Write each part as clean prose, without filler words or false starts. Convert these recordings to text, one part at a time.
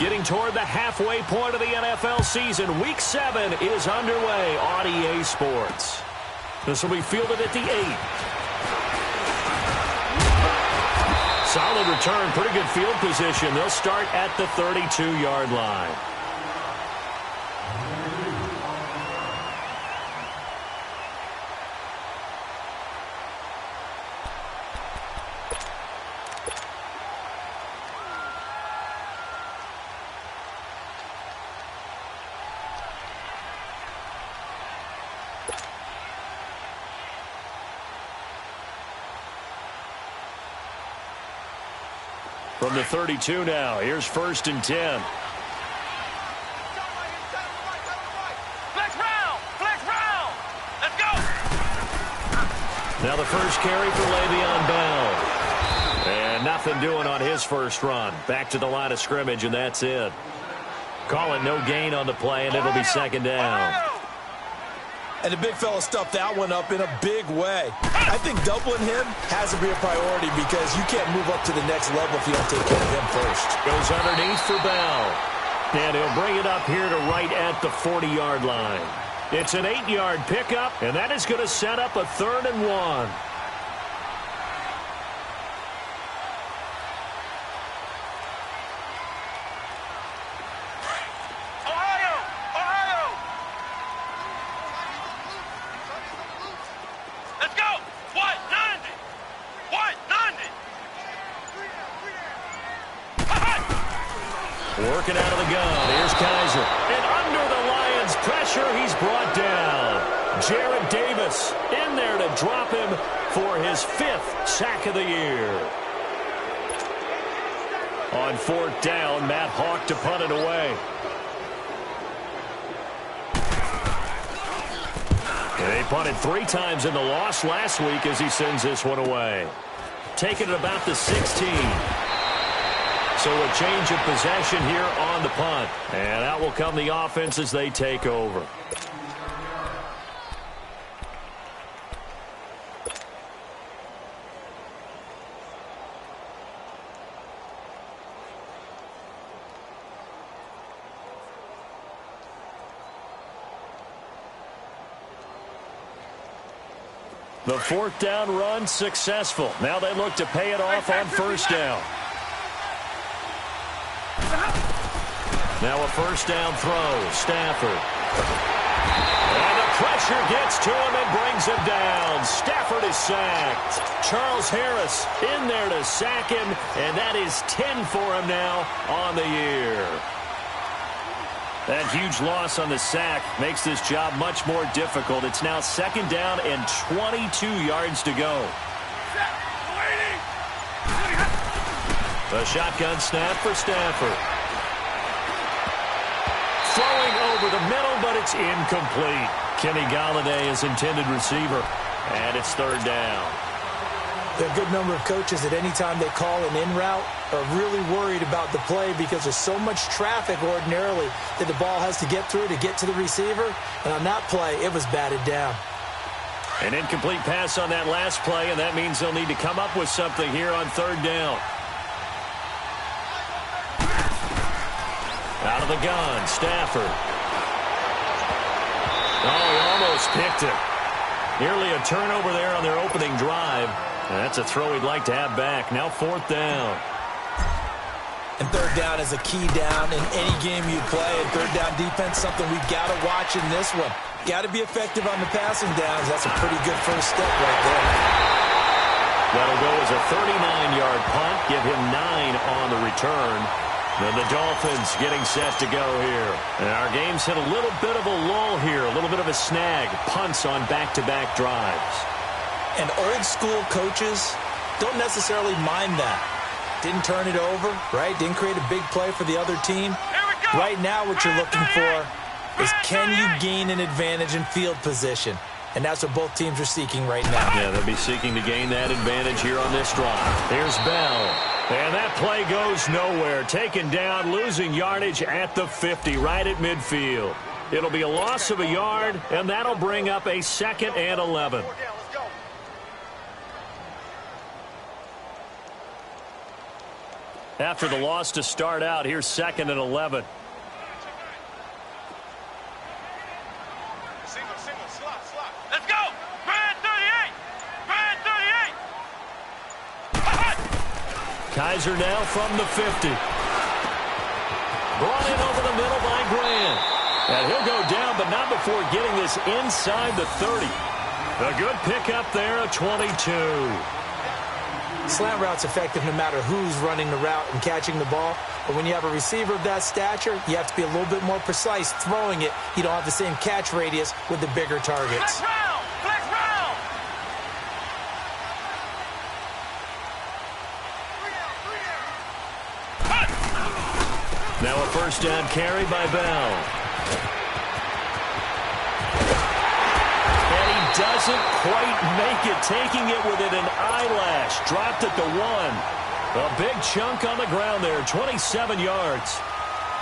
Getting toward the halfway point of the NFL season. Week 7 is underway on EA Sports. This will be fielded at the 8. Solid return, pretty good field position. They'll start at the 32-yard line. From the 32 now, here's 1st and 10. Flex round, let's go. Now the first carry for Le'Veon Bell. And nothing doing on his first run. Back to the line of scrimmage, and that's it. Call it no gain on the play, and it'll be 2nd down. And the big fella stuffed that one up in a big way. I think doubling him has to be a priority because you can't move up to the next level if you don't take care of him first. Goes underneath for Bell. And he'll bring it up here to right at the 40-yard line. It's an 8-yard pickup, and that is going to set up a 3rd and 1. Working out of the gun. Here's Kaiser. And under the Lions' pressure, he's brought down. Jarrett Davis in there to drop him for his 5th sack of the year. On 4th down, Matt Hawk to punt it away. And they punted 3 times in the loss last week as he sends this one away. Taking it about the 16. So a change of possession here on the punt. And out will come the offense as they take over. The 4th down run successful. Now they look to pay it off on 1st down. Now a 1st down throw. Stafford. And the pressure gets to him and brings him down. Stafford is sacked. Charles Harris in there to sack him, and that is 10 for him now on the year. That huge loss on the sack makes this job much more difficult. It's now 2nd down and 22 yards to go. The shotgun snap for Stafford. Throwing over the middle, but it's incomplete. Kenny Golladay is intended receiver, and it's 3rd down. There are a good number of coaches at any time they call an in route are really worried about the play because there's so much traffic ordinarily that the ball has to get through to get to the receiver. And on that play, it was batted down. An incomplete pass on that last play, and that means they'll need to come up with something here on 3rd down. Out of the gun, Stafford. Oh, he almost picked it. Nearly a turnover there on their opening drive. And that's a throw he'd like to have back. Now 4th down. And 3rd down is a key down in any game you play. And 3rd down defense, something we've got to watch in this one. Got to be effective on the passing downs. That's a pretty good first step right there. That'll go as a 39-yard punt. Give him 9 on the return. Then the Dolphins getting set to go here. And our game's hit a little bit of a lull here, a little bit of a snag. Punts on back-to-back drives. And old-school coaches don't necessarily mind that. Didn't turn it over, right? Didn't create a big play for the other team. Right now what you're looking for is can you gain an advantage in field position? And that's what both teams are seeking right now. Yeah, they'll be seeking to gain that advantage here on this drive. Here's Bell. And that play goes nowhere. Taken down, losing yardage at the 50, right at midfield. It'll be a loss of a yard, and that'll bring up a 2nd and 11. after the loss to start out. Here's 2nd and 11. Let's go! Brand 38! Brand 38! Kaiser now from the 50. Brought in over the middle by Grant. And he'll go down, but not before getting this inside the 30. A good pickup there, a 22. Slant route's effective no matter who's running the route and catching the ball. But when you have a receiver of that stature, you have to be a little bit more precise throwing it. You don't have the same catch radius with the bigger targets. Flex round! Flex round! Now a first down carry by Bell. And he doesn't quite make it, taking it within an eyelash. Dropped at the 1. A big chunk on the ground there, 27 yards.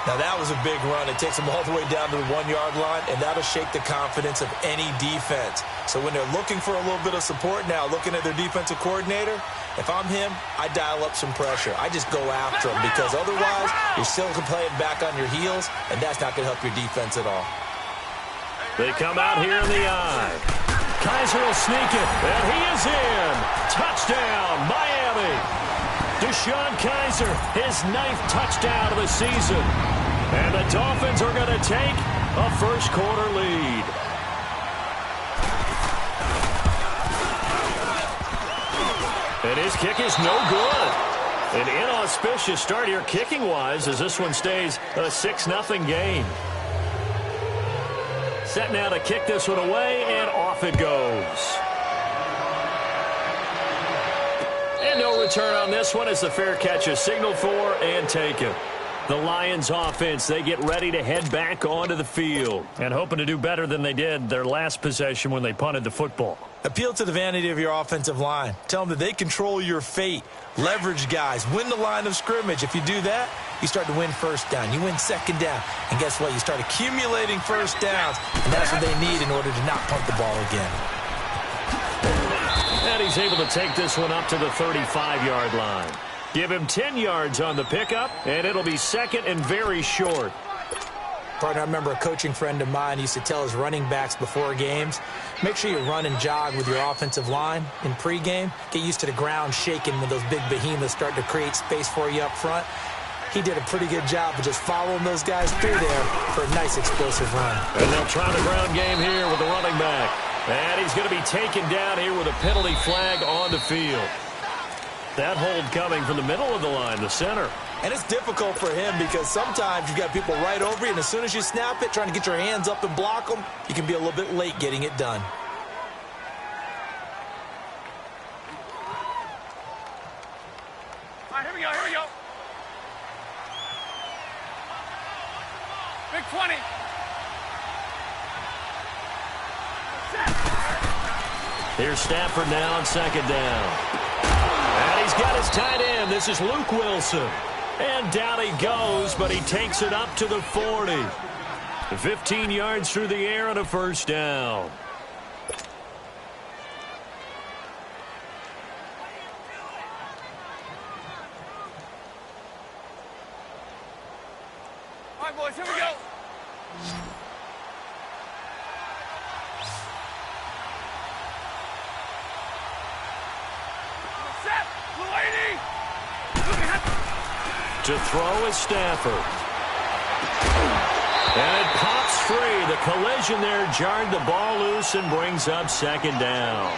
Now that was a big run. It takes them all the way down to the 1-yard line, and that'll shake the confidence of any defense. So when they're looking for a little bit of support now, looking at their defensive coordinator, if I'm him, I dial up some pressure. I just go after him because otherwise you're still playing back on your heels, and that's not going to help your defense at all. They come out here in the eye. Kaiser will sneak it, and he is in. Touchdown, Miami. Deshaun Kaiser, his 9th touchdown of the season. And the Dolphins are going to take a first-quarter lead. And his kick is no good. An inauspicious start here kicking-wise as this one stays a 6-0 game. Set now to kick this one away, and off it goes. And no return on this one as the fair catch is signaled for and taken. The Lions offense, they get ready to head back onto the field and hoping to do better than they did their last possession when they punted the football. Appeal to the vanity of your offensive line. Tell them that they control your fate. Leverage guys. Win the line of scrimmage. If you do that, you start to win first down. You win second down. And guess what? You start accumulating first downs. And that's what they need in order to not punt the ball again. And he's able to take this one up to the 35-yard line. Give him 10 yards on the pickup, and it'll be 2nd and very short. Partner, I remember a coaching friend of mine used to tell his running backs before games, make sure you run and jog with your offensive line in pregame. Get used to the ground shaking when those big behemoths start to create space for you up front. He did a pretty good job of just following those guys through there for a nice explosive run. And they'll try the ground game here with the running back. And he's going to be taken down here with a penalty flag on the field. That hold coming from the middle of the line, the center. And it's difficult for him because sometimes you've got people right over you, and as soon as you snap it, trying to get your hands up and block them, you can be a little bit late getting it done. All right, here we go, here we go. Big 20. Here's Stafford now on 2nd down. And he's got his tight end. This is Luke Wilson. And down he goes, but he takes it up to the 40. 15 yards through the air and a first down. All right, boys, here we go. Set. Mulaney. To throw is Stafford. And it pops free. The collision there jarred the ball loose and brings up 2nd down.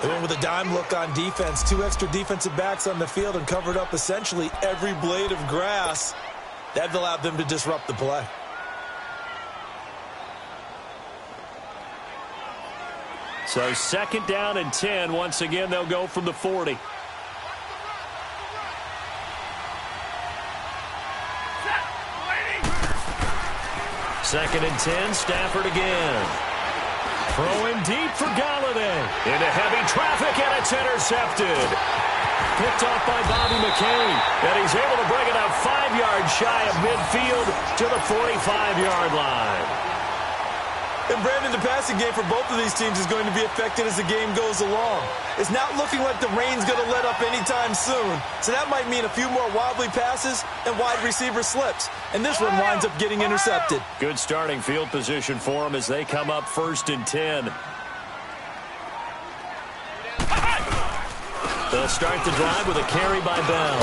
They went with a dime look on defense. 2 extra defensive backs on the field and covered up essentially every blade of grass. That allowed them to disrupt the play. So 2nd down and 10. Once again, they'll go from the 40. Second and 10, Stafford again. Throwing deep for Galladay. Into heavy traffic, and it's intercepted. Picked off by Bobby McCain. And he's able to bring it up 5 yards shy of midfield to the 45-yard line. And Brandon, the passing game for both of these teams is going to be affected as the game goes along. It's not looking like the rain's going to let up anytime soon. So that might mean a few more wobbly passes and wide receiver slips. And this one winds up getting intercepted. Good starting field position for them as they come up 1st and 10. They'll start the drive with a carry by Bell.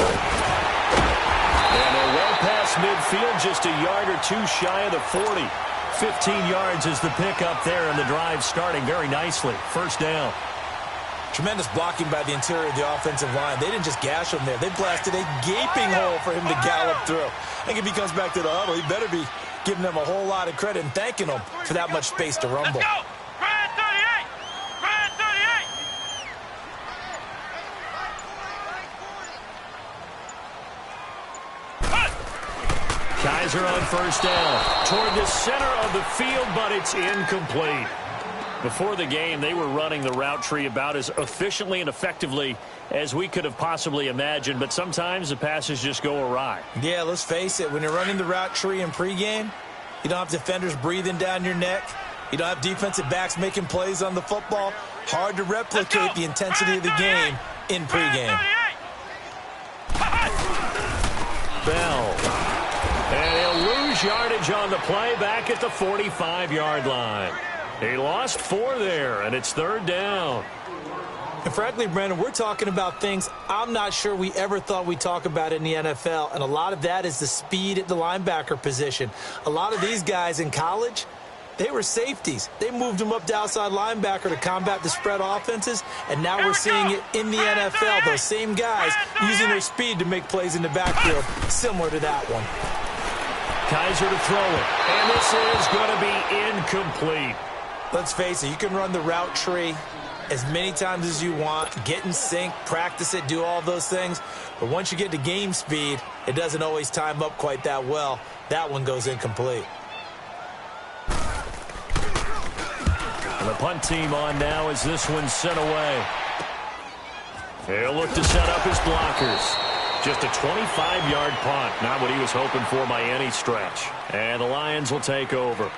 And they're well past midfield, just a yard or two shy of the 40. 15 yards is the pickup there, and the drive starting very nicely. 1st down. Tremendous blocking by the interior of the offensive line. They didn't just gash him there. They blasted a gaping hole for him to gallop through. I think if he comes back to the huddle, he better be giving them a whole lot of credit and thanking them for that much space to rumble. Let's go! Brand 38! Brand 38! Kaiser on 1st down. Toward the center of the field, but it's incomplete. Before the game, they were running the route tree about as efficiently and effectively as we could have possibly imagined, but sometimes the passes just go awry. Yeah, let's face it. When you're running the route tree in pregame, you don't have defenders breathing down your neck. You don't have defensive backs making plays on the football. Hard to replicate the intensity of the game in pregame. Bell. And he'll lose yardage on the play back at the 45-yard line. He lost 4 there, and it's 3rd down. And frankly, Brandon, we're talking about things I'm not sure we ever thought we'd talk about in the NFL, and a lot of that is the speed at the linebacker position. A lot of these guys in college, they were safeties. They moved them up to outside linebacker to combat the spread offenses, and now we're seeing it in the NFL. Those same guys using their speed to make plays in the backfield, similar to that one. Kaiser to throw it, and this is going to be incomplete. Let's face it, you can run the route tree as many times as you want, get in sync, practice it, do all those things. But once you get to game speed, it doesn't always time up quite that well. That one goes incomplete. And the punt team on now as this one's sent away. They'll look to set up his blockers. Just a 25-yard punt, not what he was hoping for by any stretch. And the Lions will take over.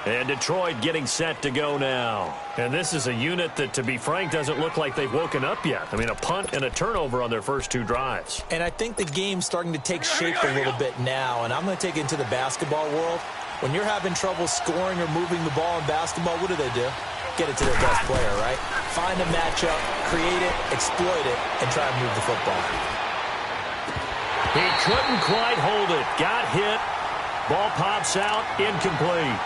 And Detroit getting set to go now. And this is a unit that, to be frank, doesn't look like they've woken up yet. I mean, a punt and a turnover on their first 2 drives. And I think the game's starting to take shape a little bit now. And I'm going to take it into the basketball world. When you're having trouble scoring or moving the ball in basketball, what do? Get it to their best player, right? Find a matchup, create it, exploit it, and try and move the football. He couldn't quite hold it. Got hit. Ball pops out. Incomplete.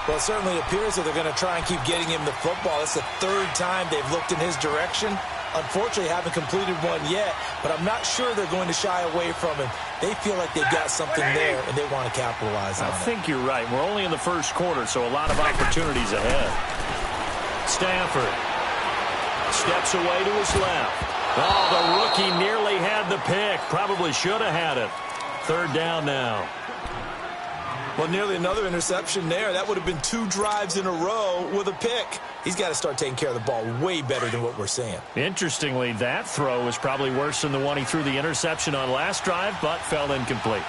Well, it certainly appears that they're going to try and keep getting him the football. It's the 3rd time they've looked in his direction. Unfortunately, haven't completed one yet, but I'm not sure they're going to shy away from him. They feel like they've got something there, and they want to capitalize on it. I think you're right. We're only in the first quarter, so a lot of opportunities ahead. Stafford steps away to his left. Oh, the rookie nearly had the pick. Probably should have had it. 3rd down now. Well, nearly another interception there. That would have been 2 drives in a row with a pick. He's got to start taking care of the ball way better than what we're seeing. Interestingly, that throw is probably worse than the one he threw the interception on last drive, but fell incomplete.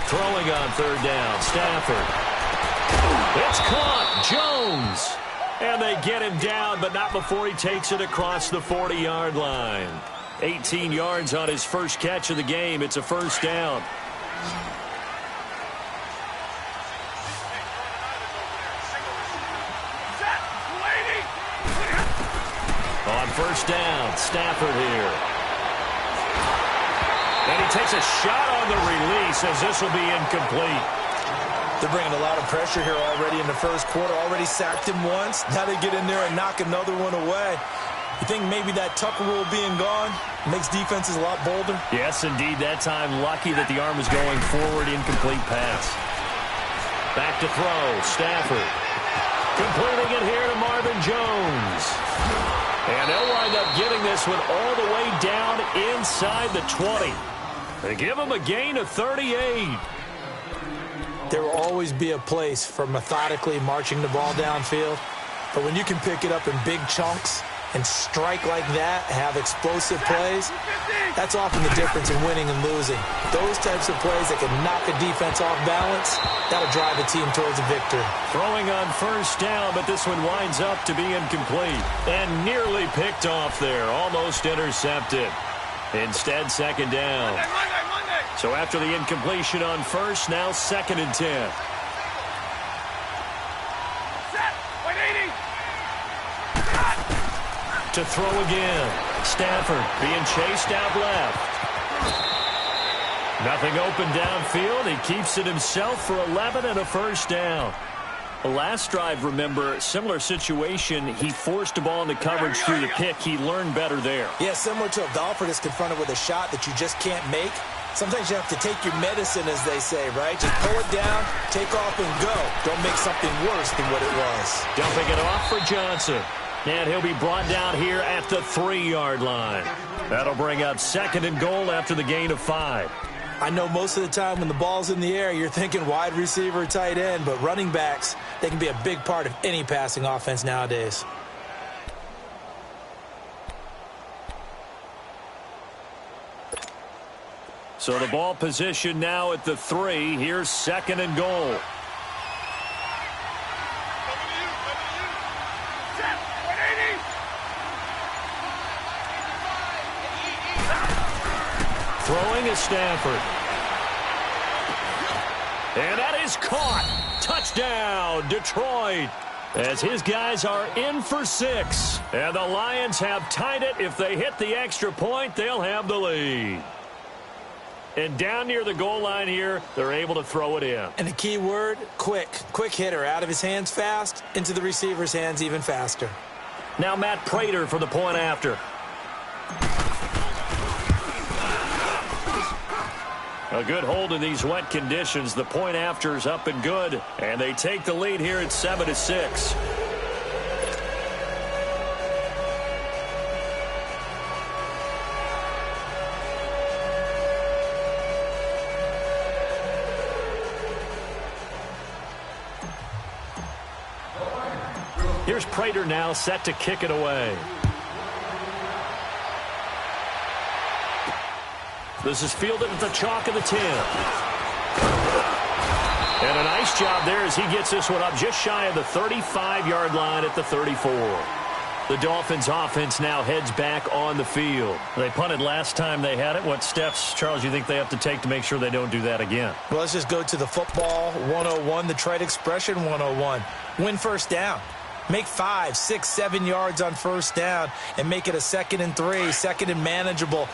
Throwing on 3rd down, Stafford. It's caught. Jones. And they get him down, but not before he takes it across the 40-yard line. 18 yards on his first catch of the game. It's a 1st down. On 1st down, Stafford here. And he takes a shot on the release as this will be incomplete. They're bringing a lot of pressure here already in the first quarter. Already sacked him once. Now they get in there and knock another one away. You think maybe that Tucker rule being gone makes defenses a lot bolder? Yes, indeed. That time, lucky that the arm was going forward. Incomplete pass. Back to throw. Stafford. Completing it here to Marvin Jones. And they'll wind up getting this one all the way down inside the 20. They give him a gain of 38. There will always be a place for methodically marching the ball downfield. But when you can pick it up in big chunks and strike like that, have explosive plays, that's often the difference in winning and losing. Those types of plays that can knock a defense off balance, that'll drive a team towards a victory. Throwing on first down, but this one winds up to be incomplete. And nearly picked off there, almost intercepted. Instead, second down. So after the incompletion on first, now 2nd and 10. To throw again. Stafford being chased out left. Nothing open downfield. He keeps it himself for 11 and a first down. The last drive, remember, similar situation. He forced a ball into coverage through the pick. He learned better there. Yeah, similar to a golfer that's confronted with a shot that you just can't make. Sometimes you have to take your medicine, as they say, right? Just pull it down, take off, and go. Don't make something worse than what it was. Dumping it off for Johnson. And he'll be brought down here at the 3-yard line. That'll bring up 2nd and goal after the gain of 5. I know most of the time when the ball's in the air, you're thinking wide receiver, tight end, but running backs, they can be a big part of any passing offense nowadays. So the ball position now at the 3. Here's 2nd and goal. Throwing is Stafford. And that is caught. Touchdown, Detroit. As his guys are in for 6. And the Lions have tied it. If they hit the extra point, they'll have the lead. And down near the goal line here, they're able to throw it in. And the key word, quick. Quick hitter. Out of his hands fast, into the receiver's hands even faster. Now Matt Prater for the point after. A good hold in these wet conditions. The point after is up and good. And they take the lead here at 7-6. Here's Prater now set to kick it away. This is fielded at the chalk of the 10. And a nice job there as he gets this one up just shy of the 35-yard line at the 34. The Dolphins offense now heads back on the field. They punted last time they had it. What steps, Charles, you think they have to take to make sure they don't do that again? Well, let's just go to the football 101, the trite expression 101. Win first down. Make 5, 6, 7 yards on first down and make it a 2nd and 3, 2nd and manageable.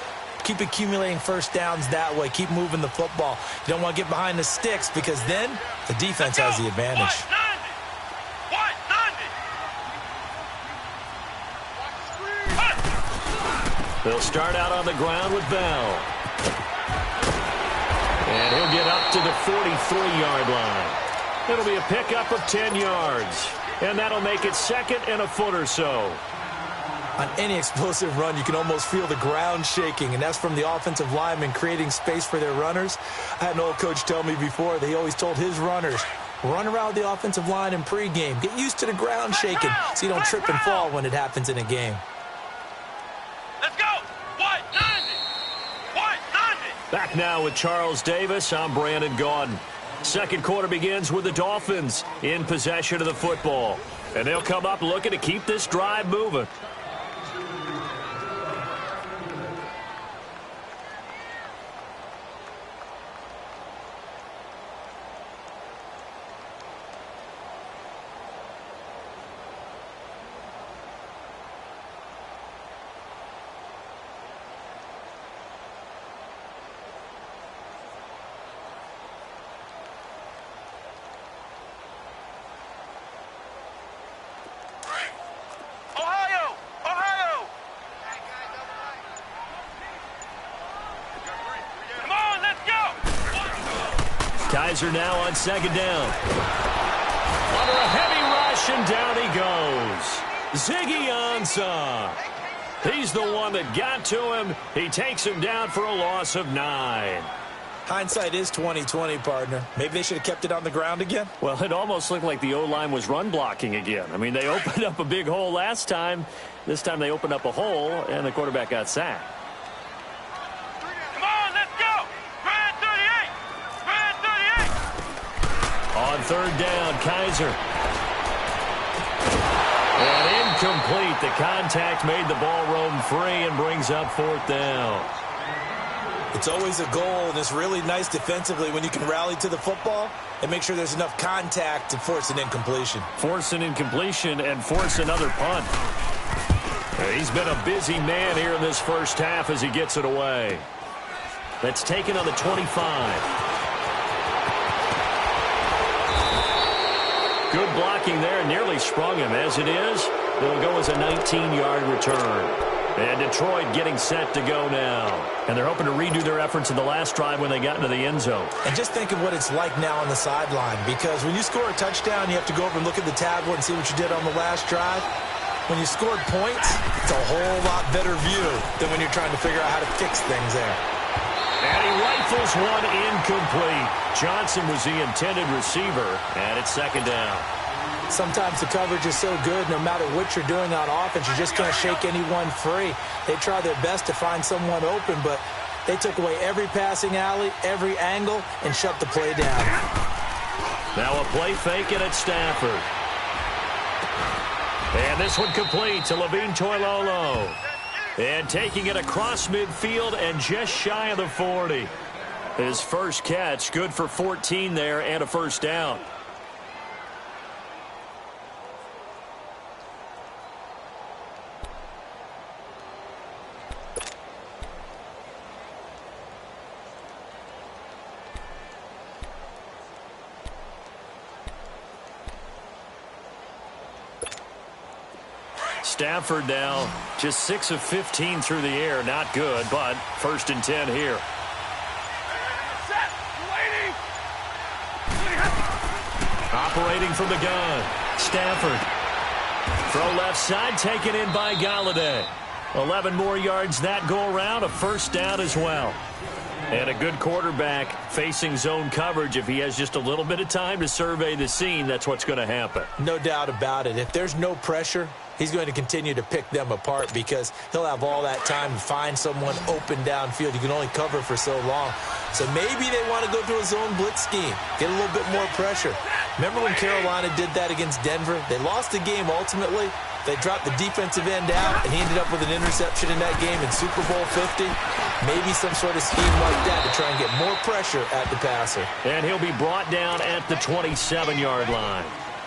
Keep accumulating first downs that way. Keep moving the football. You don't want to get behind the sticks because then the defense has the advantage. They'll start out on the ground with Bell. And he'll get up to the 43-yard line. It'll be a pickup of 10 yards. And that'll make it 2nd and a foot or so. On any explosive run, you can almost feel the ground shaking, and that's from the offensive linemen creating space for their runners. I had an old coach tell me before that he always told his runners, run around the offensive line in pregame. Get used to the ground shaking so you don't trip and fall when it happens in a game. Let's go! 190! 190! Back now with Charles Davis. I'm Brandon Gaudin. Second quarter begins with the Dolphins in possession of the football. And they'll come up looking to keep this drive moving. Guys are now on 2nd down. Under a heavy rush, and down he goes. Ziggy Ansah. He's the one that got to him. He takes him down for a loss of 9. Hindsight is 20/20, partner. Maybe they should have kept it on the ground again. Well, it almost looked like the O-line was run blocking again. I mean, they opened up a big hole last time. This time they opened up a hole, and the quarterback got sacked. Come on, let's go. Red 38. Red 38. On third down, Kaiser. And incomplete. The contact made the ball roam free and brings up fourth down. It's always a goal, and it's really nice defensively when you can rally to the football and make sure there's enough contact to force an incompletion. Force an incompletion and force another punt. He's been a busy man here in this first half as he gets it away. That's taken on the 25. Good blocking there, nearly sprung him. As it is, it'll go as a 19-yard return. And Detroit getting set to go now. And they're hoping to redo their efforts in the last drive when they got into the end zone. And just think of what it's like now on the sideline, because when you score a touchdown, you have to go over and look at the tablet and see what you did on the last drive. When you scored points, it's a whole lot better view than when you're trying to figure out how to fix things there. And he rifles one incomplete. Johnson was the intended receiver, and it's second down. Sometimes the coverage is so good, no matter what you're doing on offense, you just can't shake anyone free. They try their best to find someone open, but they took away every passing alley, every angle, and shut the play down. Now a play fake it at Stafford. And this one complete to Levine Toilolo. And taking it across midfield and just shy of the 40. His first catch, good for 14 there and a first down. Stafford now just 6 of 15 through the air. Not good, but first and 10 here. Set. Waiting. Operating from the gun. Stafford. Throw left side, taken in by Galladay. 11 more yards that go around. A first down as well. And a good quarterback facing zone coverage. If he has just a little bit of time to survey the scene, that's what's going to happen. No doubt about it. If there's no pressure, he's going to continue to pick them apart because he'll have all that time to find someone open downfield. You can only cover for so long. So maybe they want to go to a zone blitz scheme, get a little bit more pressure. Remember when Carolina did that against Denver? They lost the game ultimately. They dropped the defensive end out, and he ended up with an interception in that game in Super Bowl 50. Maybe some sort of scheme like that to try and get more pressure at the passer. And he'll be brought down at the 27-yard line.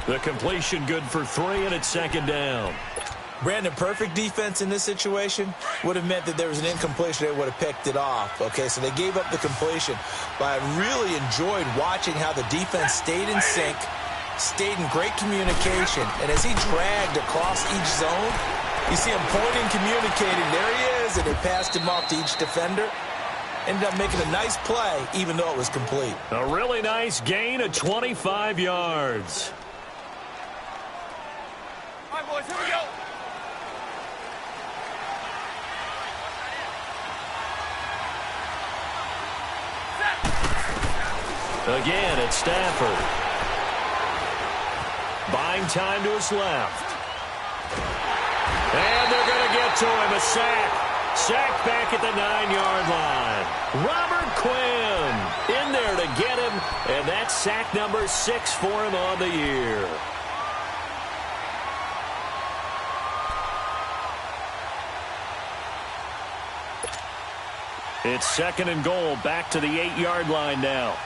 The completion good for 3, and it's second down. Brandon, perfect defense in this situation would have meant that there was an incompletion. They would have picked it off. Okay, so they gave up the completion. But I really enjoyed watching how the defense stayed in sync, stayed in great communication. And as he dragged across each zone, you see him pointing, communicating. There he is, and they passed him off to each defender. Ended up making a nice play, even though it was complete. A really nice gain of 25 yards. All right, boys, here we go. Again, it's Stafford. Buying time to his left. And they're going to get to him. A sack. Sacked back at the 9-yard line. Robert Quinn in there to get him. And that's sack number 6 for him on the year. It's second and goal. Back to the 8-yard line now.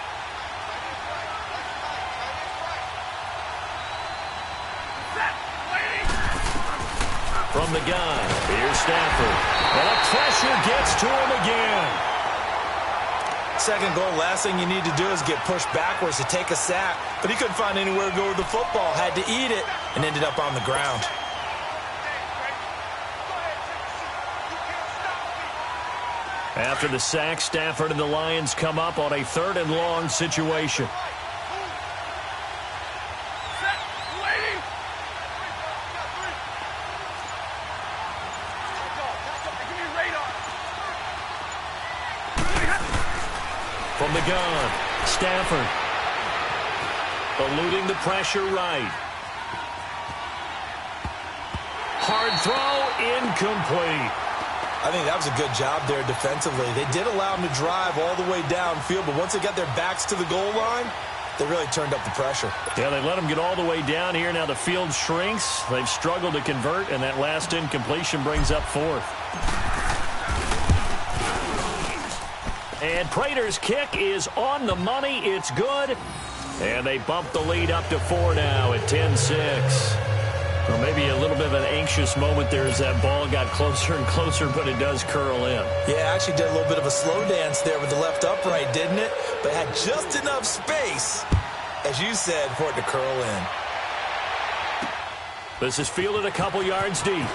From the gun, here's Stafford. And the pressure gets to him again. Second goal, last thing you need to do is get pushed backwards to take a sack. But he couldn't find anywhere to go with the football. Had to eat it and ended up on the ground. After the sack, Stafford and the Lions come up on a 3rd and long situation. From the gun, Stafford. Eluding the pressure right. Hard throw, incomplete. I think that was a good job there defensively. They did allow them to drive all the way downfield, but once they got their backs to the goal line, they really turned up the pressure. Yeah, they let them get all the way down here. Now the field shrinks. They've struggled to convert, and that last incompletion brings up fourth. And Prater's kick is on the money. It's good. And they bump the lead up to 4 now at 10-6. Well, maybe a little bit of an anxious moment there as that ball got closer and closer, but it does curl in. Yeah, actually did a little bit of a slow dance there with the left upright, didn't it? But had just enough space, as you said, for it to curl in. This is fielded a couple yards deep.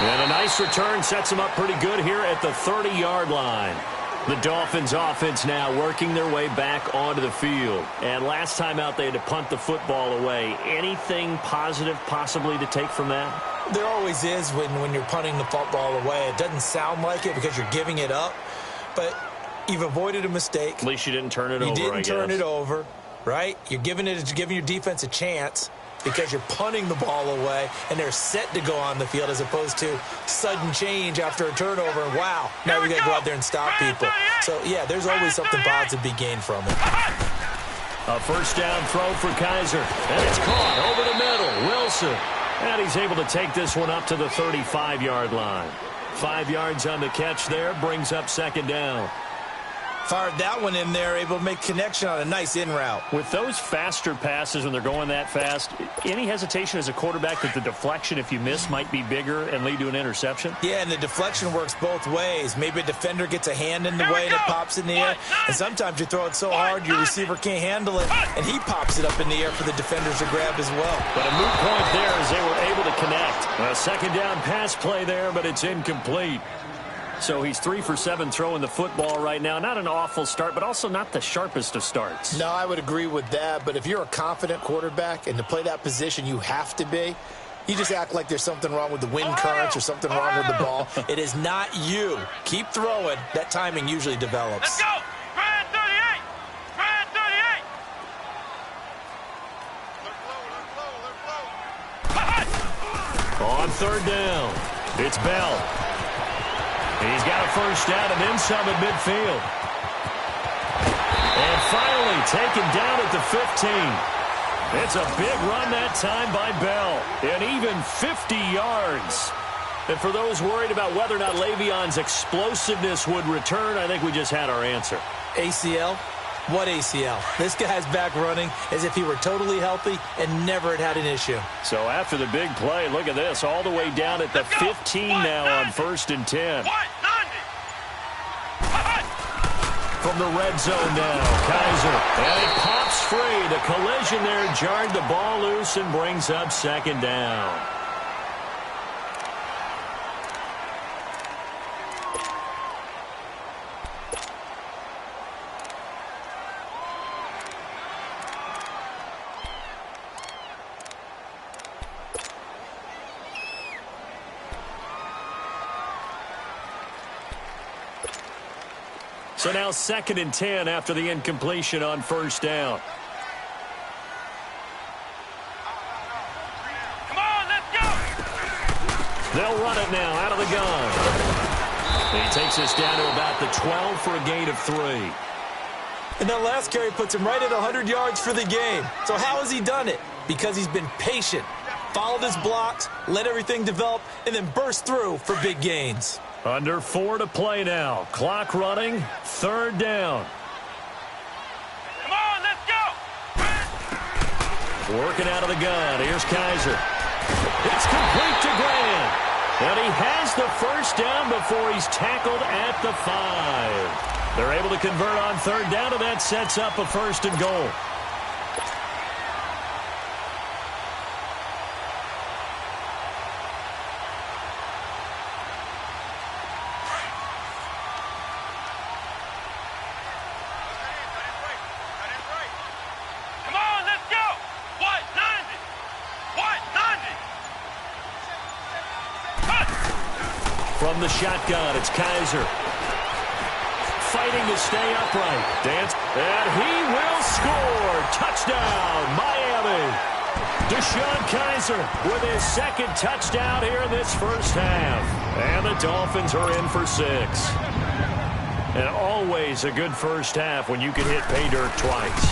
And a nice return sets them up pretty good here at the 30-yard line. The Dolphins offense now working their way back onto the field. And last time out, they had to punt the football away. Anything positive possibly to take from that? There always is when you're punting the football away. It doesn't sound like it because you're giving it up. But you've avoided a mistake. At least you didn't turn it over, You didn't turn it over, right? You're giving your defense a chance because you're punting the ball away, and they're set to go on the field as opposed to sudden change after a turnover. And, wow, now we got to go out there and stop people. So, yeah, there's always something positive to be gained from it. A first down throw for Kaiser, and it's caught over the middle. Wilson, and he's able to take this one up to the 35-yard line. 5 yards on the catch there, brings up second down. Fired that one in there, able to make connection on a nice in route. With those faster passes when they're going that fast, any hesitation as a quarterback that the deflection, if you miss, might be bigger and lead to an interception? Yeah, and the deflection works both ways. Maybe a defender gets a hand in the way and it pops in the air. And sometimes you throw it so hard your receiver can't handle it, and he pops it up in the air for the defenders to grab as well. But a moot point there as they were able to connect. A second down pass play there, but it's incomplete. So he's 3 for 7 throwing the football right now. Not an awful start, but also not the sharpest of starts. No, I would agree with that. But if you're a confident quarterback and to play that position, you have to be. You just act like there's something wrong with the wind currents or something wrong with the ball. It is not you. Keep throwing. That timing usually develops. Let's go! Brad 38! Brad 38! On third down, it's Bell. He's got a first down and then some at midfield. And finally taken down at the 15. It's a big run that time by Bell. And even 50 yards. And for those worried about whether or not Le'Veon's explosiveness would return, I think we just had our answer. ACL? What ACL? This guy's back running as if he were totally healthy and never had an issue. So after the big play, look at this, all the way down at the 15 now on 1st and 10. From the red zone now, Kaiser. And it pops free. The collision there jarred the ball loose and brings up second down. So now 2nd and 10 after the incompletion on first down. Come on, let's go! They'll run it now out of the gun. He takes us down to about the 12 for a gain of 3. And that last carry puts him right at 100 yards for the game. So how has he done it? Because he's been patient, followed his blocks, let everything develop, and then burst through for big gains. Under 4 to play now. Clock running. 3rd down. Come on, let's go! Working out of the gun. Here's Kaiser. It's complete to Grant. And he has the first down before he's tackled at the 5. They're able to convert on 3rd down, and that sets up a 1st and goal. From the shotgun, it's Kaiser. fighting to stay upright. Dance, and he will score. Touchdown, Miami. Deshaun Kaiser with his second touchdown here in this first half. And the Dolphins are in for 6. And always a good first half when you can hit pay dirt twice.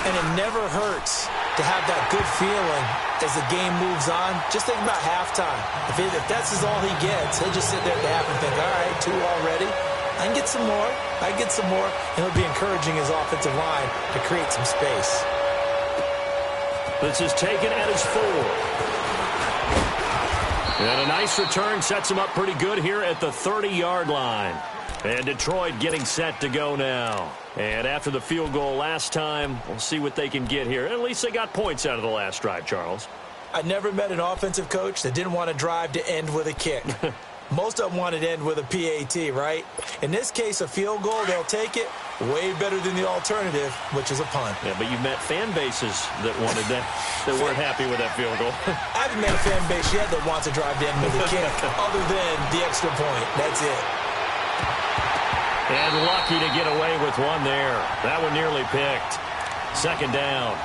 And it never hurts to have that good feeling as the game moves on. Just think about halftime. If that's all he gets, he'll just sit there at the half and think, all right, 2 already. I can get some more. I can get some more. And he'll be encouraging his offensive line to create some space. This is taken at his 4. And a nice return sets him up pretty good here at the 30-yard line. And Detroit getting set to go now. And after the field goal last time, we'll see what they can get here. At least they got points out of the last drive, Charles. I never met an offensive coach that didn't want to drive to end with a kick. Most of them wanted to end with a PAT, right? In this case, a field goal, they'll take it. Way better than the alternative, which is a punt. Yeah, but you've met fan bases that wanted that weren't happy with that field goal. I haven't met a fan base yet that wants to drive to end with a kick, other than the extra point. That's it. And lucky to get away with one there. That one nearly picked. Second down.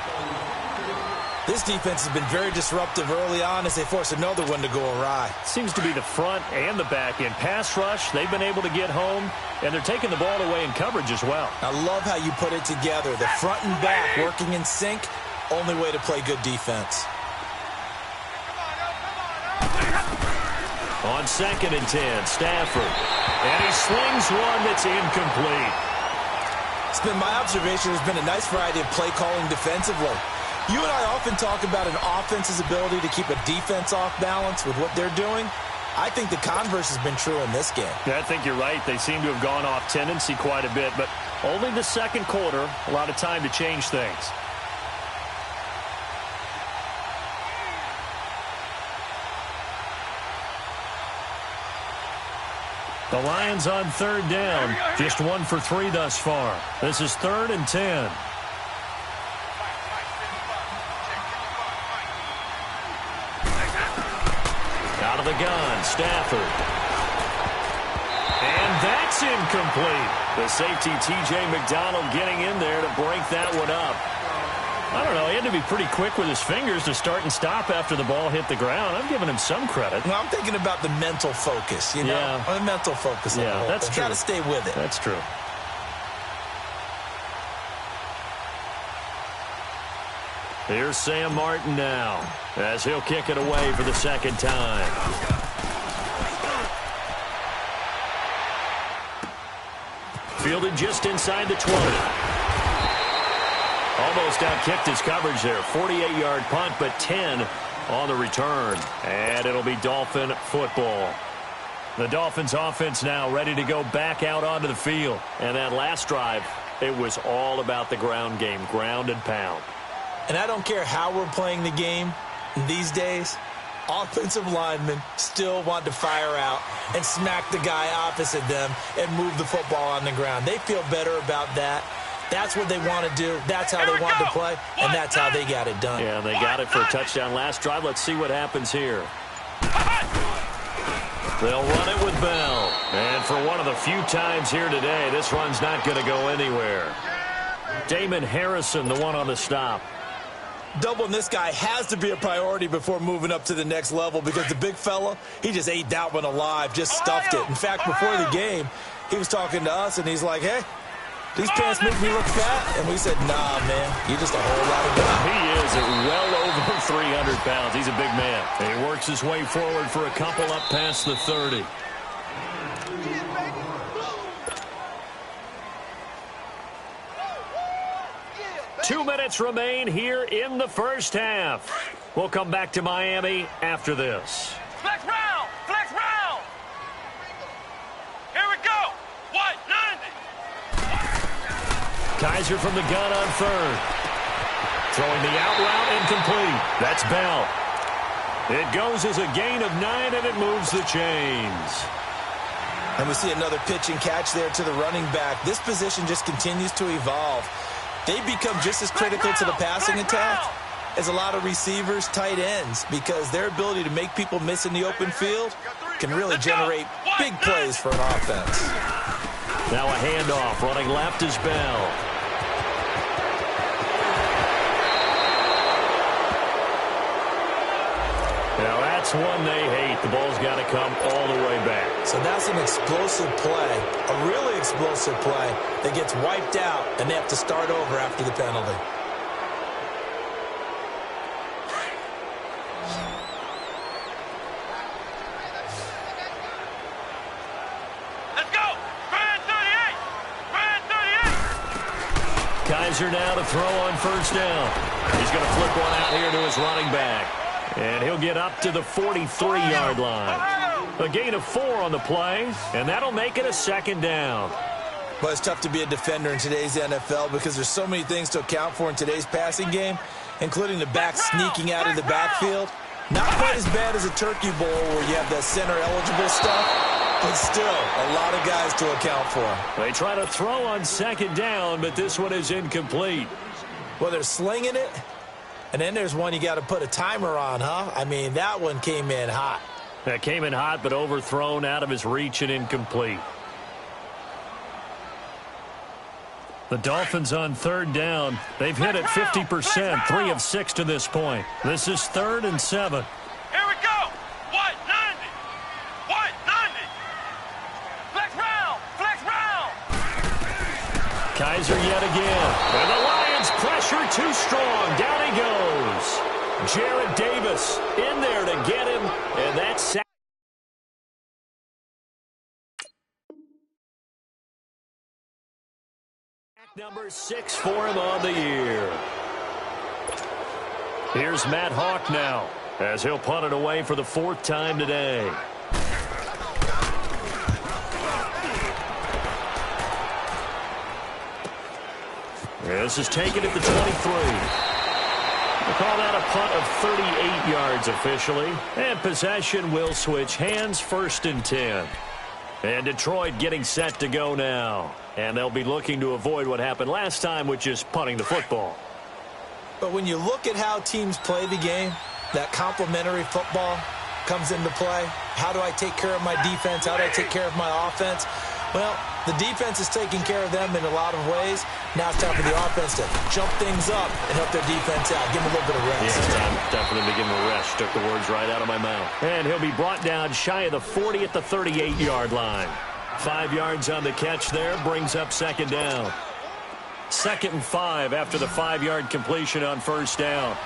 This defense has been very disruptive early on as they force another one to go awry. Seems to be the front and the back end. Pass rush, they've been able to get home, and they're taking the ball away in coverage as well. I love how you put it together. The front and back working in sync, only way to play good defense. On 2nd and 10, Stafford. And he slings one that's incomplete. It's been my observation there's been a nice variety of play calling defensively. You and I often talk about an offense's ability to keep a defense off balance with what they're doing. I think the converse has been true in this game. Yeah, I think you're right. They seem to have gone off tendency quite a bit, but only the second quarter, a lot of time to change things. The Lions on 3rd down. Just 1 for 3 thus far. This is 3rd and 10. Out of the gun, Stafford. And that's incomplete. The safety, T.J. McDonald, getting in there to break that one up. I don't know. He had to be pretty quick with his fingers to start and stop after the ball hit the ground. I'm giving him some credit. Well, I'm thinking about the mental focus, you know? Yeah. The mental focus. Yeah, that's true. Got to stay with it. That's true. Here's Sam Martin now as he'll kick it away for the second time. Fielded just inside the 20. Almost outkicked his coverage there. 48-yard punt, but 10 on the return. And it'll be Dolphin football. The Dolphins offense now ready to go back out onto the field. And that last drive, it was all about the ground game, ground and pound. And I don't care how we're playing the game these days, offensive linemen still want to fire out and smack the guy opposite them and move the football on the ground. They feel better about that. That's what they want to do. That's how they want to play, and that's how they got it done. Yeah, they got it for a touchdown last drive. Let's see what happens here. They'll run it with Bell. And for one of the few times here today, this run's not going to go anywhere. Damon Harrison, the one on the stop. Doubling this guy has to be a priority before moving up to the next level because the big fella, he just ate that one alive, just stuffed it. In fact, before the game, he was talking to us, and he's like, hey, these pants make me look fat. And we said, nah, man, you're just a whole lot of guy. He is at well over 300 pounds. He's a big man. And he works his way forward for a couple up past the 30. Two minutes remain here in the first half. We'll come back to Miami after this. Flex round! Flex round! Here we go! What? 90! Kaiser from the gun on 3rd. Throwing the out route incomplete. That's Bell. It goes as a gain of 9, and it moves the chains. And we see another pitch and catch there to the running back. This position just continues to evolve. They become just as critical to the passing attack as a lot of receivers, tight ends, because their ability to make people miss in the open field can really generate big plays for an offense. Now a handoff. Running left is Bell. Now that's one they hate. The ball's got to come all the way back. So that's an explosive play, a really explosive play that gets wiped out, and they have to start over after the penalty. Let's go! Brand 38! Brand 38! Kaiser now to throw on first down. He's going to flip one out here to his running back. And he'll get up to the 43-yard line. A gain of 4 on the play, and that'll make it a second down. Well, it's tough to be a defender in today's NFL because there's so many things to account for in today's passing game, including the back sneaking out of the backfield. Not quite as bad as a turkey bowl where you have the center-eligible stuff, but still a lot of guys to account for. They try to throw on second down, but this one is incomplete. Well, they're slinging it. And then there's one you got to put a timer on, huh? I mean, that one came in hot. That came in hot, but overthrown, out of his reach and incomplete. The Dolphins on third down. They've hit it 50%, 3 of 6 to this point. This is 3rd and 7. Here we go! White 90! White 90! Flex round! Flex round! Kaiser yet again. And the Lions pressure too strong. Down he goes. Jared Davis in there to get him. And that's sack. Number 6 for him on the year. Here's Matt Hawk now as he'll punt it away for the 4th time today. This is taken at the 23. We'll call that a punt of 38 yards officially. And possession will switch hands, 1st and 10. And Detroit getting set to go now. And they'll be looking to avoid what happened last time, which is punting the football. But when you look at how teams play the game, that complementary football comes into play. How do I take care of my defense? How do I take care of my offense? Well, the defense is taking care of them in a lot of ways. Now it's time for the offense to jump things up and help their defense out. Give them a little bit of rest. Yeah, time for them to give them a rest. Took the words right out of my mouth. And he'll be brought down shy of the 40 at the 38-yard line. 5 yards on the catch there. Brings up 2nd down. 2nd and 5 after the 5-yard completion on first down.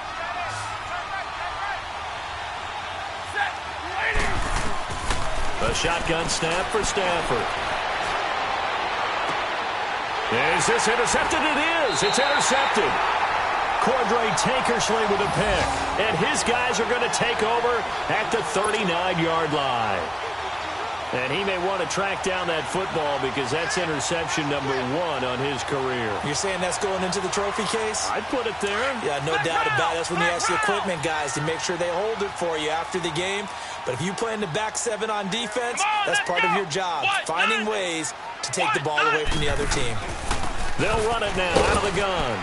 A shotgun snap for Stafford. Is this intercepted? It is. It's intercepted. Cordray Tankersley with a pick. And his guys are going to take over at the 39-yard line. And he may want to track down that football because that's interception number 1 on his career. You're saying that's going into the trophy case? I'd put it there. Yeah, no doubt about it. That's when you ask the equipment guys to make sure they hold it for you after the game. But if you play in the back 7 on defense, that's part of your job, finding ways to take the ball away from the other team. They'll run it now out of the gun.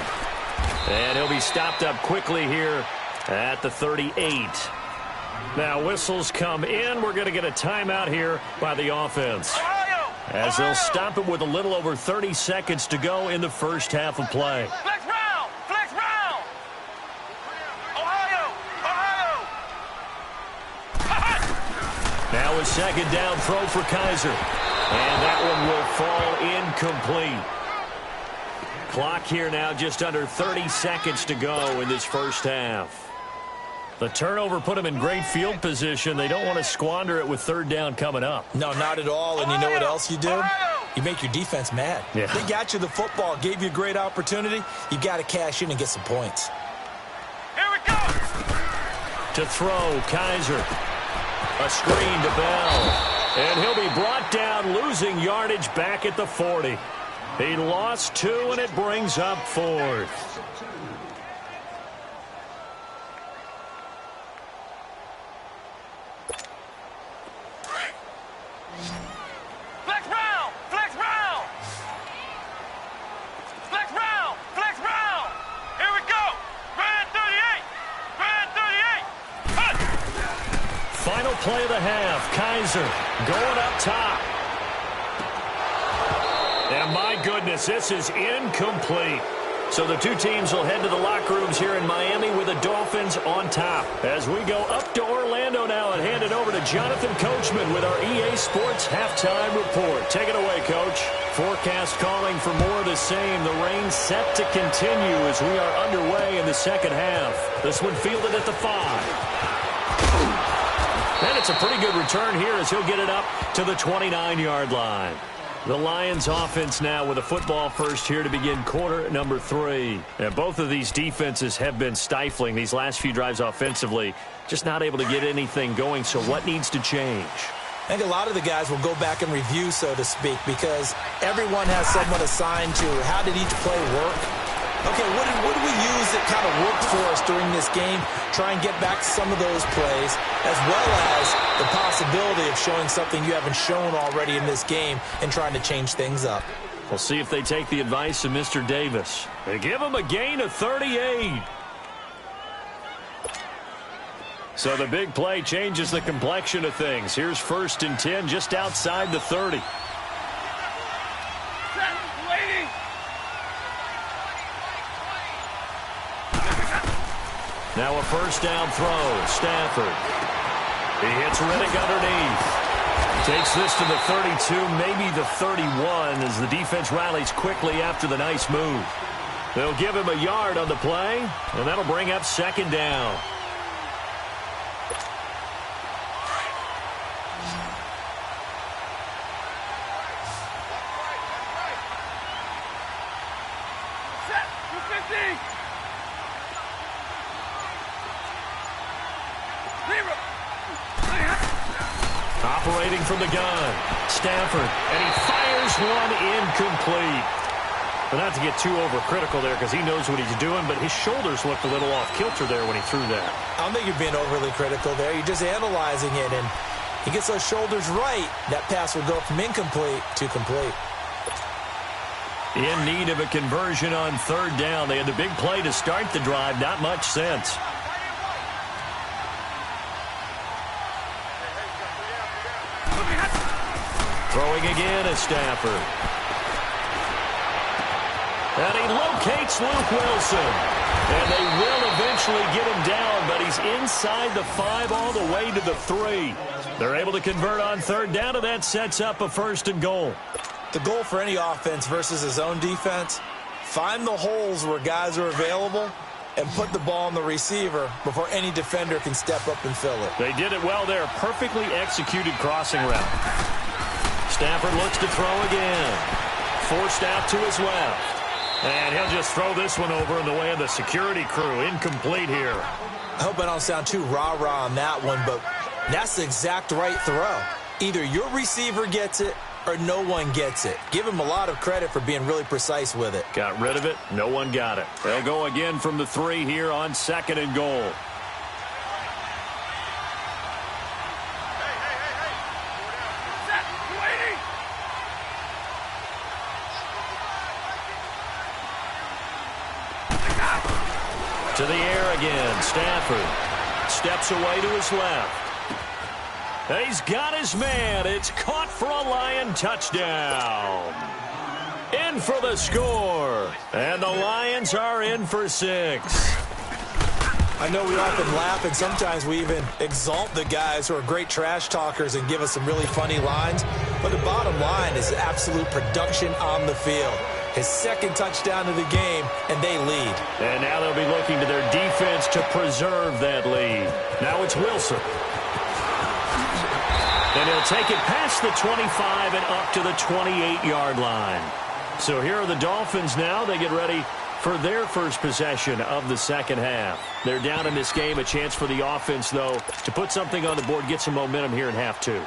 And he'll be stopped up quickly here at the 38. Now whistles come in. We're going to get a timeout here by the offense, as they'll stop it with a little over 30 seconds to go in the first half of play. Flex round! Flex round! Ohio! Ohio! Now a 2nd down throw for Kaiser. And that one will fall incomplete. Clock here now just under 30 seconds to go in this first half. The turnover put them in great field position. They don't want to squander it with 3rd down coming up. No, not at all. And you know what else you do? You make your defense mad. Yeah. They got you the football, gave you a great opportunity. You got to cash in and get some points. Here we go! To throw, Kaiser. A screen to Bell. And he'll be brought down, losing yardage back at the 40. He lost 2, and it brings up 4th. Flex round! Flex round! Flex round! Flex round! Here we go! Brand 38! Brand 38! Hut! Final play of the half. Kaiser going up top. And my goodness, this is incomplete. So the two teams will head to the locker rooms here in Miami with the Dolphins on top. As we go up to Orlando now and hand it over to Jonathan Coachman with our EA Sports Halftime Report. Take it away, Coach. Forecast calling for more of the same. The rain set to continue as we are underway in the second half. This one fielded at the 5. And it's a pretty good return here as he'll get it up to the 29-yard line. The Lions offense now with a football first here to begin quarter number 3. And both of these defenses have been stifling these last few drives offensively. Just not able to get anything going, so what needs to change? I think a lot of the guys will go back and review, so to speak, because everyone has someone assigned to how did each play work. Okay, what did we use that kind of worked for us during this game? Try and get back some of those plays, as well as the possibility of showing something you haven't shown already in this game and trying to change things up. We'll see if they take the advice of Mr. Davis. They give him a gain of 38. So the big play changes the complexion of things. Here's 1st and 10 just outside the 30. Now a first down throw. Stafford. He hits Riddick underneath. Takes this to the 32, maybe the 31, as the defense rallies quickly after the nice move. They'll give him a yard on the play, and that'll bring up 2nd down. Operating from the gun, Stafford, and he fires one incomplete. But not to get too overcritical there because he knows what he's doing, but his shoulders looked a little off kilter there when he threw that. I don't think you're being overly critical there. You're just analyzing it, and he gets those shoulders right. That pass will go from incomplete to complete. In need of a conversion on 3rd down. They had the big play to start the drive. Not much sense. Throwing again is Stafford. And he locates Luke Wilson. And they will eventually get him down, but he's inside the 5 all the way to the 3. They're able to convert on 3rd down, and that sets up a 1st and goal. The goal for any offense versus his own defense, find the holes where guys are available and put the ball on the receiver before any defender can step up and fill it. They did it well there. Perfectly executed crossing route. Stafford looks to throw again. Forced out to his left. And he'll just throw this one over in the way of the security crew. Incomplete here. I hope I don't sound too rah-rah on that one, but that's the exact right throw. Either your receiver gets it or no one gets it. Give him a lot of credit for being really precise with it. Got rid of it. No one got it. They'll go again from the 3 here on 2nd and goal. To the air again. Stafford steps away to his left. He's got his man. It's caught for a Lion touchdown. In for the score. And the Lions are in for 6. I know we often laugh, and sometimes we even exalt the guys who are great trash talkers and give us some really funny lines. But the bottom line is absolute production on the field. His 2nd touchdown of the game, and they lead. And now they'll be looking to their defense to preserve that lead. Now it's Wilson. And he'll take it past the 25 and up to the 28-yard line. So here are the Dolphins now. They get ready for their first possession of the second half. They're down in this game. A chance for the offense, though, to put something on the board, get some momentum here in half 2.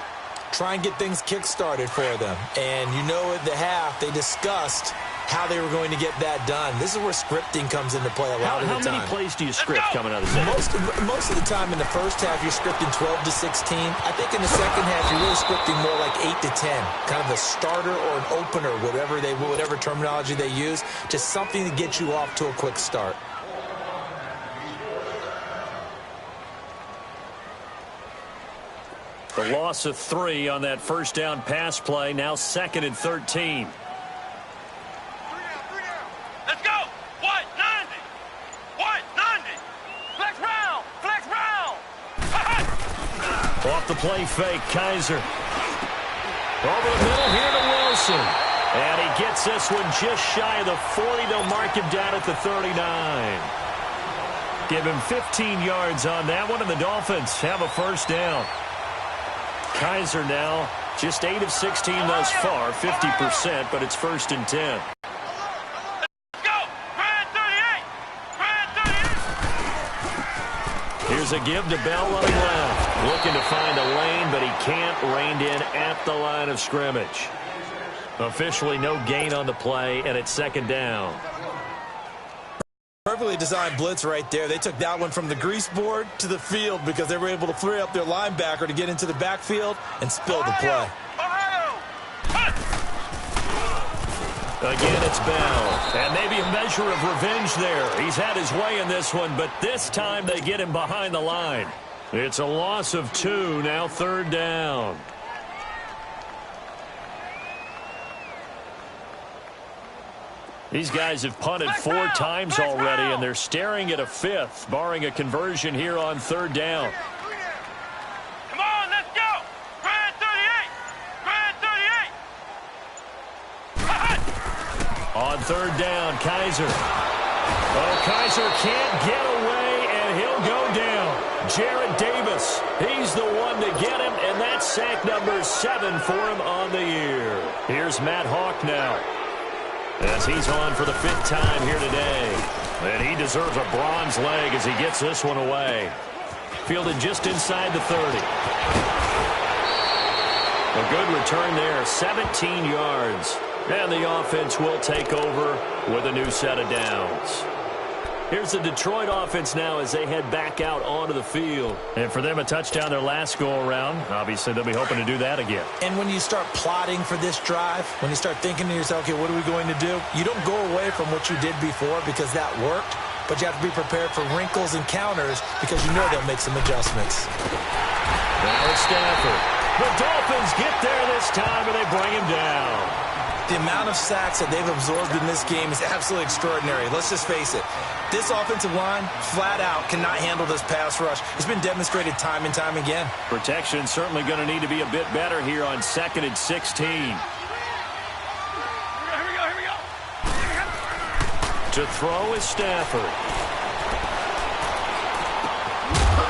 Try and get things kick-started for them. And you know at the half, they discussed how they were going to get that done. This is where scripting comes into play a lot of the time. How many plays do you script coming out of the second? Most of the time in the first half, you're scripting 12 to 16. I think in the second half, you're really scripting more like 8 to 10. Kind of a starter or an opener, whatever terminology they use. Just something to get you off to a quick start. The loss of 3 on that first down pass play. Now 2nd and 13. Off the play fake, Kaiser. Over the middle here to Wilson. And he gets this one just shy of the 40. They'll mark him down at the 39. Give him 15 yards on that one, and the Dolphins have a first down. Kaiser now just 8 of 16 thus far, 50%, but it's 1st and 10. Here's a give to Bell running left. Looking to find a lane, but he can't. Reined in at the line of scrimmage. Officially no gain on the play, and it's 2nd down. Perfectly designed blitz right there. They took that one from the grease board to the field because they were able to free up their linebacker to get into the backfield and spill the play. Again, it's Bell. And maybe a measure of revenge there. He's had his way in this one, but this time they get him behind the line. It's a loss of 2, now 3rd down. These guys have punted 4 times already, and they're staring at a 5th, barring a conversion here on 3rd down. Come on, let's go! Grand 38! Grand 38! On 3rd down, Kaiser. Oh, Kaiser can't get away, and he'll go down. Jared Davis, he's the one to get him, and that's sack number 7 for him on the year. Here's Matt Hawk now, as he's on for the 5th time here today. And he deserves a bronze leg as he gets this one away. Fielded just inside the 30. A good return there, 17 yards. And the offense will take over with a new set of downs. Here's the Detroit offense now as they head back out onto the field. And for them, a touchdown their last go-around. Obviously, they'll be hoping to do that again. And when you start plotting for this drive, when you start thinking to yourself, okay, what are we going to do? You don't go away from what you did before because that worked, but you have to be prepared for wrinkles and counters because you know they'll make some adjustments. Now it's Stafford. The Dolphins get there this time, and they bring him down. The amount of sacks that they've absorbed in this game is absolutely extraordinary. Let's just face it. This offensive line, flat out, cannot handle this pass rush. It's been demonstrated time and time again. Protection certainly going to need to be a bit better here on 2nd and 16. Here we go. To throw is Stafford.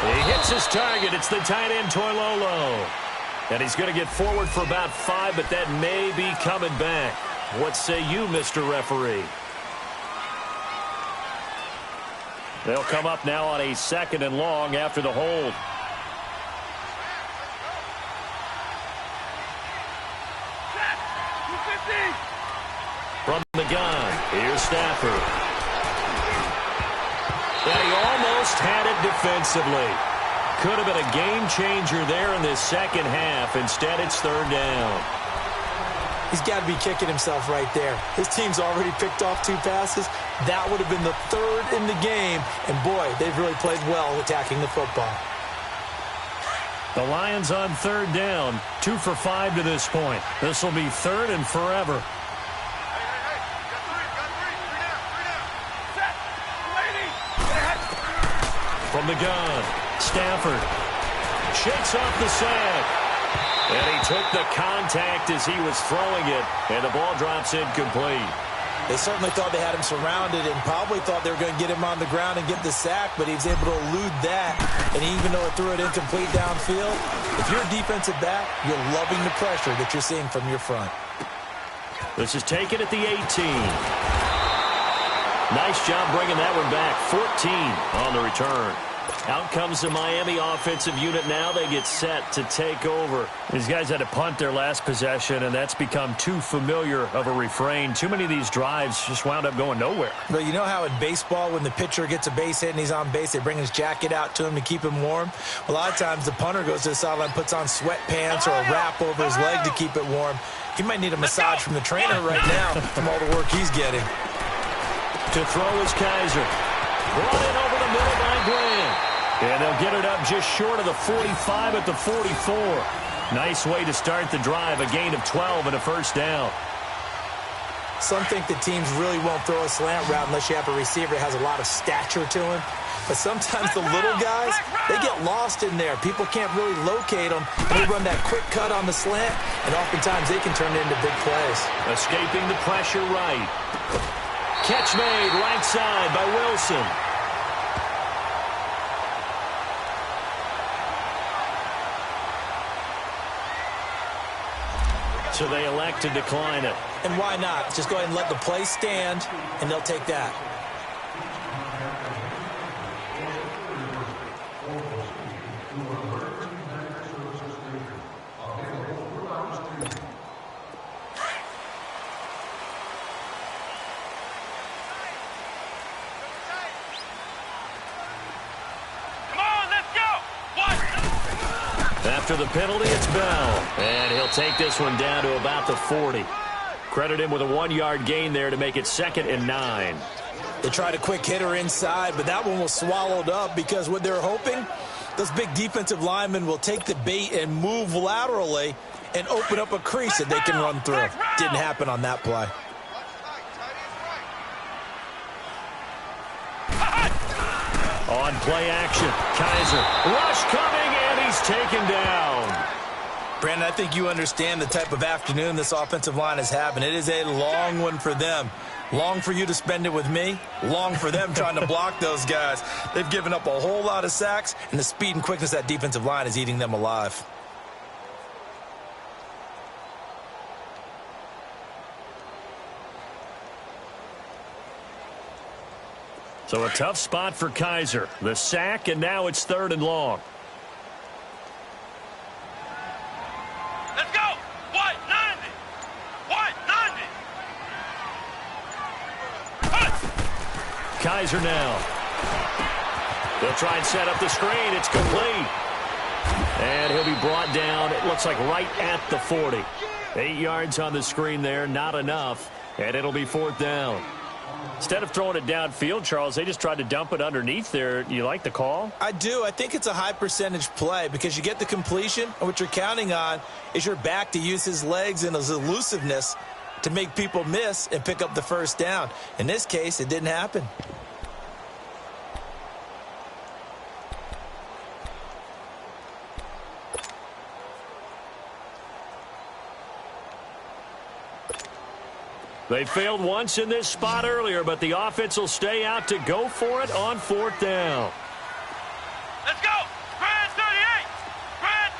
He hits his target. It's the tight end, Toilolo. And he's going to get forward for about 5, but that may be coming back. What say you, Mr. Referee? They'll come up now on a 2nd and long after the hold. From the gun, here's Stafford. And he almost had it defensively. Could have been a game changer there in this 2nd half. Instead, it's 3rd down. He's got to be kicking himself right there. His team's already picked off 2 passes. That would have been the 3rd in the game. And, boy, they've really played well attacking the football. The Lions on 3rd down. 2 for 5 to this point. This will be 3rd and forever. From the gun, Stafford shakes off the sack. And he took the contact as he was throwing it, and the ball drops incomplete. They certainly thought they had him surrounded and probably thought they were going to get him on the ground and get the sack, but he was able to elude that. And even though it threw it incomplete downfield, if you're a defensive back, you're loving the pressure that you're seeing from your front. This is taken at the 18. Nice job bringing that one back. 14 on the return. Out comes the Miami offensive unit now. They get set to take over. These guys had to punt their last possession, and that's become too familiar of a refrain. Too many of these drives just wound up going nowhere. But you know how in baseball, when the pitcher gets a base hit and he's on base, they bring his jacket out to him to keep him warm? A lot of times the punter goes to the sideline, puts on sweatpants or a wrap over his leg to keep it warm. He might need a massage from the trainer right now from all the work he's getting. To throw is Kaiser. Brought in over the middle by Grant. And they'll get it up just short of the 45 at the 44. Nice way to start the drive. A gain of 12 and a first down. Some think the teams really won't throw a slant route unless you have a receiver that has a lot of stature to him. but sometimes the little guys, they get lost in there. People can't really locate them. They run that quick cut on the slant, and oftentimes they can turn it into big plays. Escaping the pressure right. Catch made right side by Wilson. So they elect to decline it. And why not? Just go ahead and let the play stand, and they'll take that. After the penalty, it's Bell. And he'll take this one down to about the 40. Credit him with a 1-yard gain there to make it 2nd and 9. They tried a quick hitter inside, but that one was swallowed up because what they're hoping, those big defensive linemen will take the bait and move laterally and open up a crease that they can run through. Didn't happen on that play. On play action, Kaiser. Rush coming, and he's taken down. Brandon, I think you understand the type of afternoon this offensive line is having. It is a long one for them. Long for you to spend it with me. Long for them trying to block those guys. They've given up a whole lot of sacks, and the speed and quickness of that defensive line is eating them alive. So a tough spot for Kaiser. The sack, and now it's 3rd and long. Let's go! What? 90! What? 90! Kaiser now. They'll try and set up the screen. It's complete. And he'll be brought down, it looks like right at the 40. 8 yards on the screen there, not enough. And it'll be 4th down. Instead of throwing it downfield, Charles, they just tried to dump it underneath there. You like the call? I do. I think it's a high percentage play because you get the completion, and what you're counting on is your back to use his legs and his elusiveness to make people miss and pick up the 1st down. In this case, it didn't happen. They failed once in this spot earlier, but the offense will stay out to go for it on 4th down. Let's go! Grand 38! Grand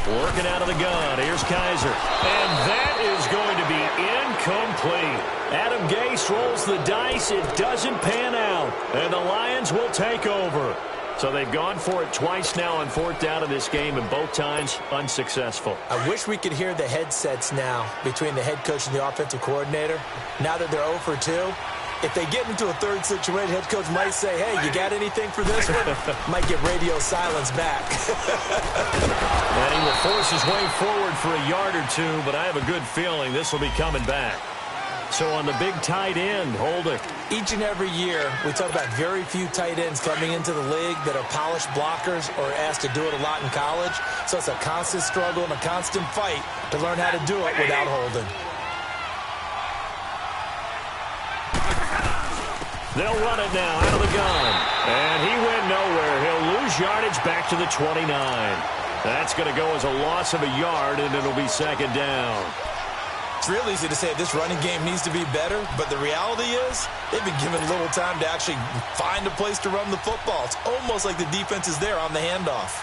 38! Working out of the gun. Here's Kaiser. And that is going to be incomplete. Adam Gase rolls the dice. It doesn't pan out. And the Lions will take over. So they've gone for it twice now on 4th down in this game, and both times unsuccessful. I wish we could hear the headsets now between the head coach and the offensive coordinator. Now that they're 0 for 2, if they get into a 3rd situation, head coach might say, hey, you got anything for this one? Might get radio silence back. And he will force his way forward for a yard or two, but I have a good feeling this will be coming back. So on the big tight end, Holder. Each and every year, we talk about very few tight ends coming into the league that are polished blockers or asked to do it a lot in college. So it's a constant struggle and a constant fight to learn how to do it without holding. They'll run it now out of the gun. And he went nowhere. He'll lose yardage back to the 29. That's going to go as a loss of a yard, and it'll be 2nd down. It's real easy to say this running game needs to be better, but the reality is they've been given little time to actually find a place to run the football. It's almost like the defense is there on the handoff.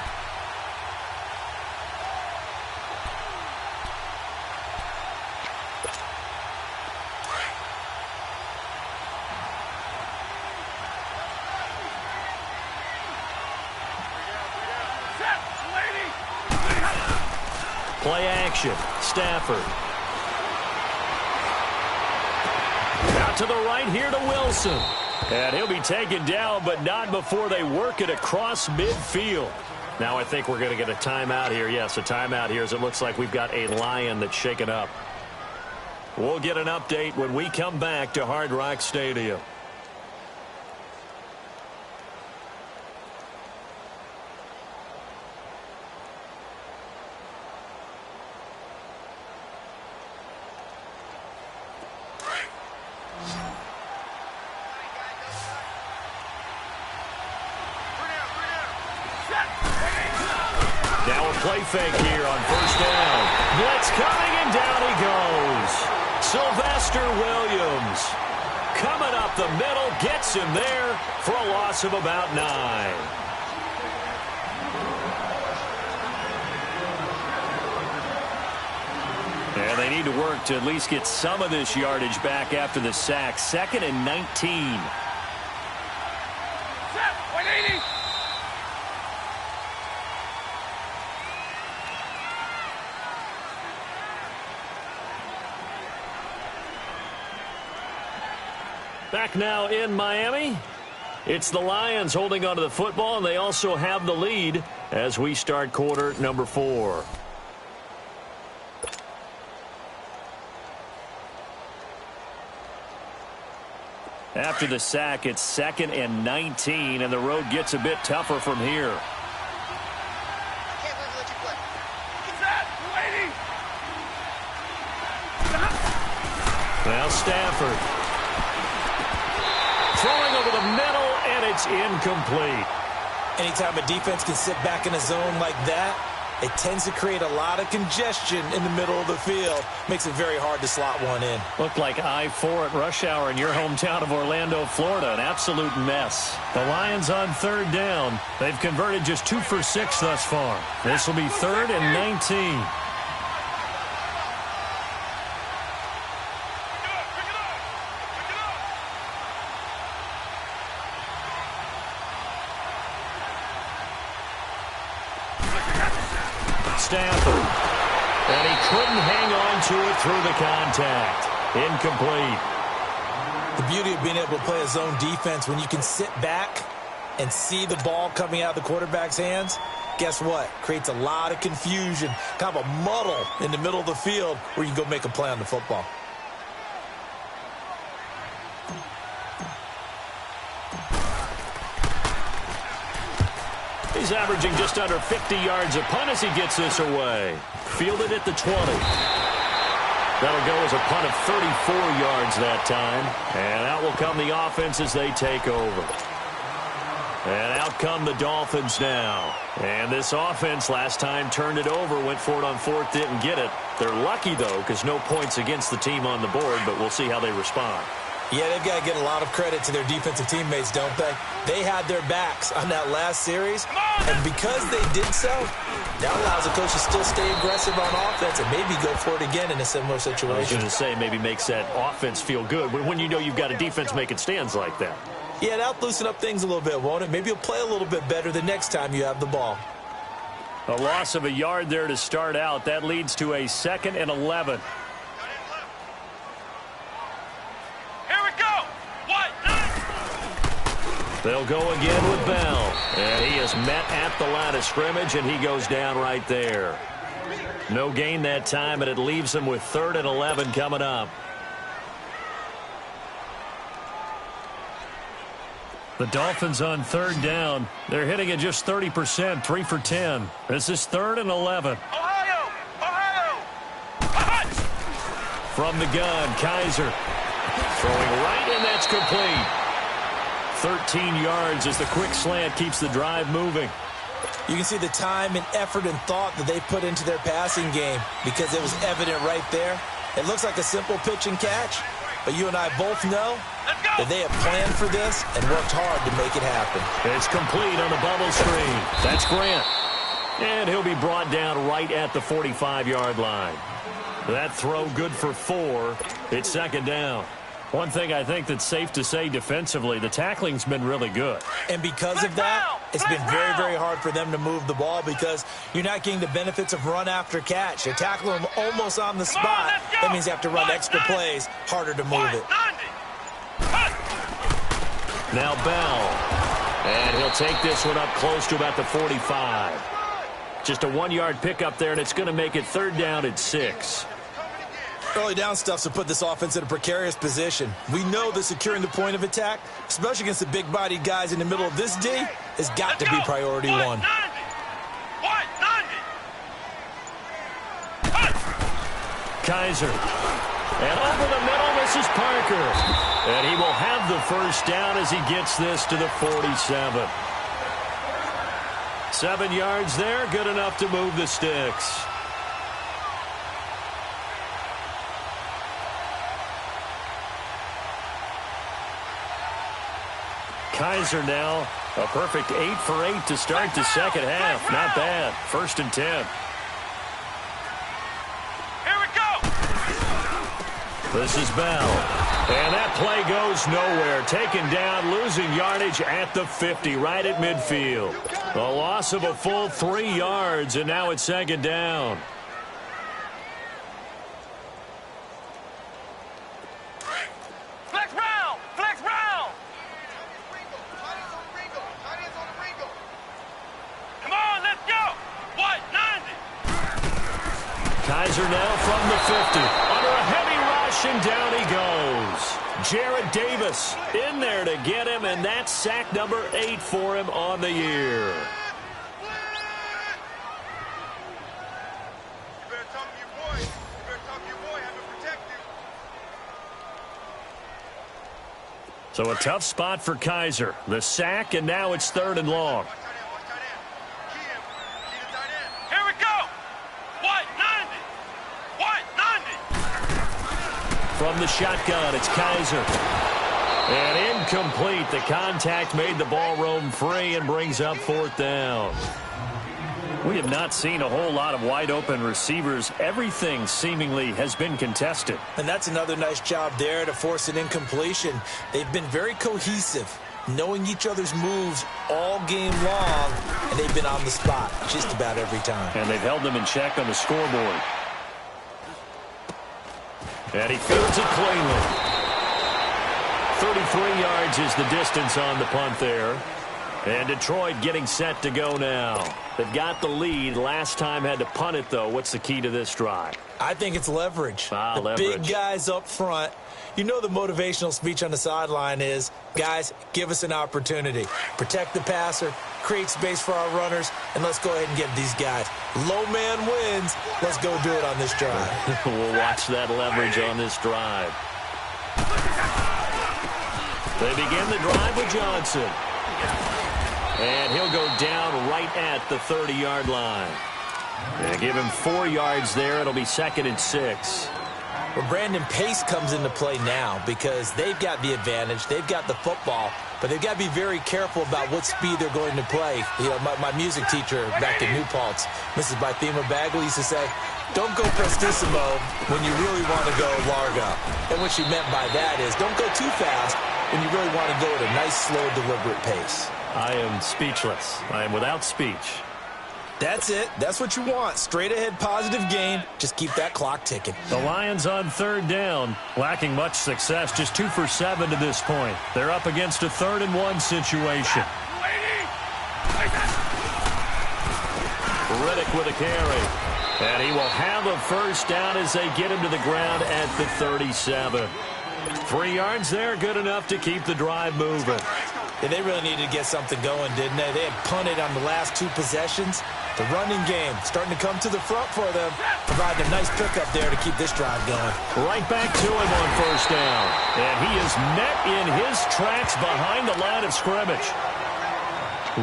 Play action. Stafford. Out to the right here to Wilson. And he'll be taken down, but not before they work it across midfield. Now I think we're going to get a timeout here. Yes, a timeout here as it looks like we've got a Lion that's shaken up. We'll get an update when we come back to Hard Rock Stadium. play fake here on first down. Blitz coming, and down he goes. Sylvester Williams coming up the middle, gets him there for a loss of about 9. And they need to work to at least get some of this yardage back after the sack. 2nd and 19. Back now in Miami. It's the Lions holding onto the football, and they also have the lead as we start quarter number 4. After the sack, it's 2nd and 19, and the road gets a bit tougher from here. Now Stafford. Throwing over the middle, and it's incomplete. Anytime a defense can sit back in a zone like that, it tends to create a lot of congestion in the middle of the field. Makes it very hard to slot one in. Looked like I-4 at rush hour in your hometown of Orlando, Florida. An absolute mess. The Lions on 3rd down. They've converted just 2 for 6 thus far. This will be 3rd and 19. Stafford. And he couldn't hang on to it through the contact. Incomplete. The beauty of being able to play a zone defense, when you can sit back and see the ball coming out of the quarterback's hands, guess what? Creates a lot of confusion, kind of a muddle in the middle of the field where you can go make a play on the football. He's averaging just under 50 yards a punt as he gets this away. Fielded at the 20. That'll go as a punt of 34 yards that time. And out will come the offense as they take over. And out come the Dolphins now. And this offense last time turned it over, went for it on 4th, didn't get it. They're lucky, though, because no points against the team on the board, but we'll see how they respond. Yeah, they've got to get a lot of credit to their defensive teammates, don't they? They had their backs on that last series, and because they did so, that allows the coach to still stay aggressive on offense and maybe go for it again in a similar situation. I was going to say, maybe makes that offense feel good when you know you've got a defense making stands like that. Yeah, that'll loosen up things a little bit, won't it? Maybe you'll play a little bit better the next time you have the ball. A loss of a yard there to start out. That leads to a 2nd and 11. They'll go again with Bell. And he is met at the line of scrimmage, and he goes down right there. No gain that time, and it leaves him with 3rd and 11 coming up. The Dolphins on 3rd down. They're hitting at just 30%, 3 for 10. This is 3rd and 11. Ohio! Ohio! From the gun, Kaiser. Throwing right, and that's complete. 13 yards as the quick slant keeps the drive moving. You can see the time and effort and thought that they put into their passing game because it was evident right there. It looks like a simple pitch and catch, but you and I both know that they have planned for this and worked hard to make it happen. It's complete on the bubble screen. That's Grant. And he'll be brought down right at the 45-yard line. That throw good for 4. It's 2nd down. One thing I think that's safe to say defensively, the tackling's been really good. And because of that, it's been very, very hard for them to move the ball because you're not getting the benefits of run after catch. They're tackling them almost on the spot. That means you have to run extra plays, harder to move it. Now Bell. And he'll take this one up close to about the 45. Just a 1-yard pickup there, and it's going to make it 3rd down at 6. Early down stuff to put this offense in a precarious position. We know that securing the point of attack, especially against the big-bodied guys in the middle of this D, has got to be priority 1. Kaiser. And over the middle, this is Parker. And he will have the first down as he gets this to the 47. 7 yards there, good enough to move the sticks. Kaiser now, a perfect 8 for 8 to start the second half. Not bad. 1st and 10. Here we go. This is Bell. And that play goes nowhere. Taken down, losing yardage at the 50, right at midfield. A loss of a full 3 yards, and now it's 2nd down. Flex round. Flex round. Come on, let's go. What? 90. Kaiser now from the 50. Under a heavy rush, and down he goes. Jared Davis in there to get him, and that's sack number 8 for him on the year. You better talk to your boy. You better talk to your boy. Have him protect you. So a tough spot for Kaiser. The sack, and now it's 3rd and long. Watch tight end. Key him. Key the tight end. Here we go. What? 90. What? 90. From the shotgun, it's Kaiser. And incomplete. The contact made the ball roam free and brings up 4th down. We have not seen a whole lot of wide-open receivers. Everything seemingly has been contested. And that's another nice job there to force an incompletion. They've been very cohesive, knowing each other's moves all game long, and they've been on the spot just about every time. And they've held them in check on the scoreboard. And he fields it cleanly. 33 yards is the distance on the punt there. And Detroit getting set to go now. They've got the lead. Last time had to punt it, though. What's the key to this drive? I think it's leverage. The leverage. Big guys up front. You know the motivational speech on the sideline is, guys, give us an opportunity. Protect the passer, create space for our runners, and let's go ahead and get these guys. Low man wins. Let's go do it on this drive. We'll watch that leverage on this drive. They begin the drive with Johnson. And he'll go down right at the 30-yard line. And give him 4 yards there. It'll be 2nd and 6. Well, Brandon, pace comes into play now because they've got the advantage. They've got the football, but they've got to be very careful about what speed they're going to play. You know, my music teacher back in New Paltz, Mrs. Bythema Bagley, used to say, don't go prestissimo when you really want to go largo. And what she meant by that is don't go too fast when you really want to go at a nice, slow, deliberate pace. I am speechless. I am without speech. That's it. That's what you want. Straight ahead, positive gain. Just keep that clock ticking. The Lions on 3rd down, lacking much success, just 2 for 7 to this point. They're up against a 3rd and 1 situation. Riddick with a carry. And he will have a 1st down as they get him to the ground at the 37. 3 yards there, good enough to keep the drive moving. Yeah, they really needed to get something going, didn't they? They had punted on the last 2 possessions. The running game starting to come to the front for them, providing a nice pickup there to keep this drive going. Right back to him on 1st down. And he is met in his tracks behind the line of scrimmage.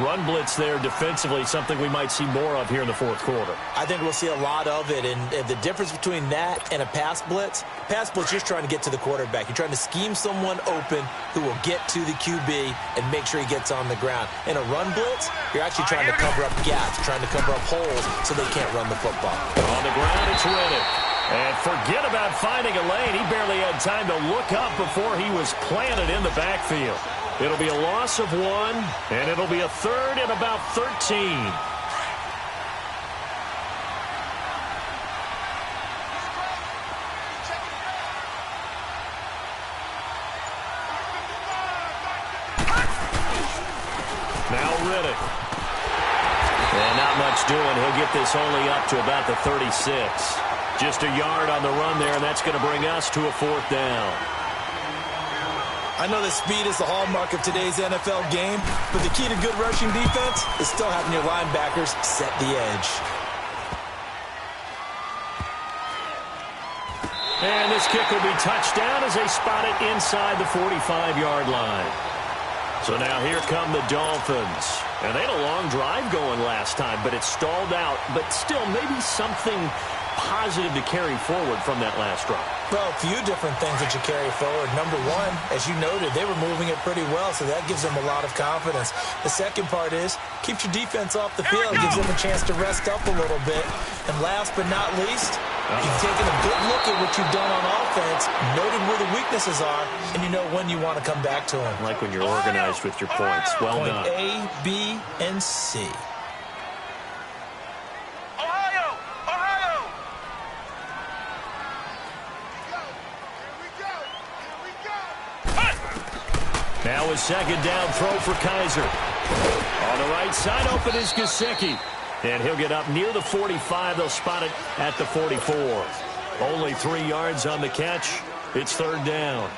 Run blitz there defensively, something we might see more of here in the 4th quarter. I think we'll see a lot of it, and the difference between that and a pass blitz, you're just trying to get to the quarterback. You're trying to scheme someone open who will get to the QB and make sure he gets on the ground. In a run blitz, you're actually trying to cover up gaps, trying to cover up holes so they can't run the football. On the ground, it's Riddick. And forget about finding a lane. He barely had time to look up before he was planted in the backfield. It'll be a loss of 1, and it'll be a 3rd and about 13. Now Riddick. And not much doing. He'll get this only up to about the 36. Just a yard on the run there, and that's going to bring us to a 4th down. I know that speed is the hallmark of today's NFL game, but the key to good rushing defense is still having your linebackers set the edge. And this kick will be touched down as they spot it inside the 45-yard line. So now here come the Dolphins. And they had a long drive going last time, but it stalled out. But still, maybe something positive to carry forward from that last drive. Well, a few different things that you carry forward. Number one, as you noted, they were moving it pretty well, so that gives them a lot of confidence. The second part is, keeps your defense off the field, gives them a chance to rest up a little bit. And last but not least, you've taken a good look at what you've done on offense, noted where the weaknesses are, and you know when you want to come back to them. Like when you're organized with your points. Well done. Point A, B, and C. Now a second down throw for Kaiser. On the right side, open is Gesicki. And he'll get up near the 45. They'll spot it at the 44. Only 3 yards on the catch. It's third down.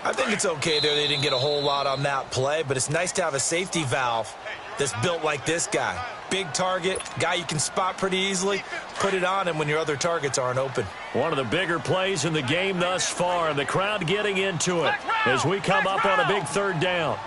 I think it's okay there. They didn't get a whole lot on that play, but it's nice to have a safety valve that's built like this guy. Big target, guy you can spot pretty easily. Put it on him when your other targets aren't open. One of the bigger plays in the game thus far, and the crowd getting into it as we come up on a big third down.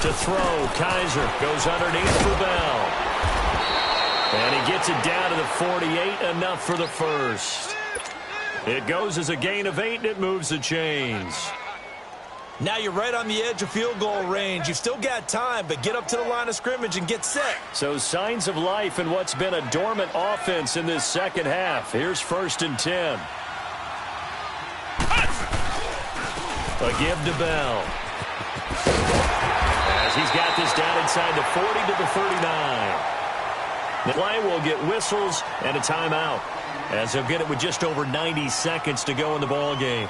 To throw, Kaiser goes underneath for Bell. And he gets it down to the 48, enough for the first. It goes as a gain of 8, and it moves the chains. Now you're right on the edge of field goal range. You've still got time, but get up to the line of scrimmage and get set. So signs of life in what's been a dormant offense in this second half. Here's 1st and 10. A give to Bell. He's got this down inside the 40 to the 39. The play will get whistles and a timeout, as he'll get it with just over 90 seconds to go in the ball game.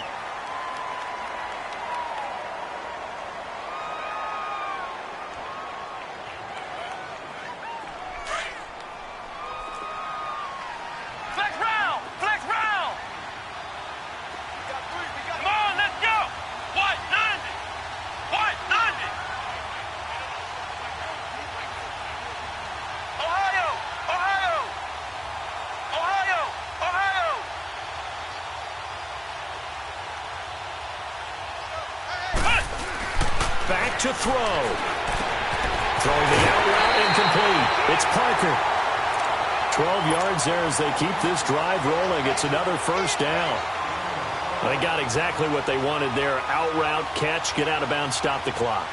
Back to throw. Throwing the out route incomplete. It's Parker. 12 yards there as they keep this drive rolling. It's another first down. They got exactly what they wanted there. Out route, catch, get out of bounds, stop the clock.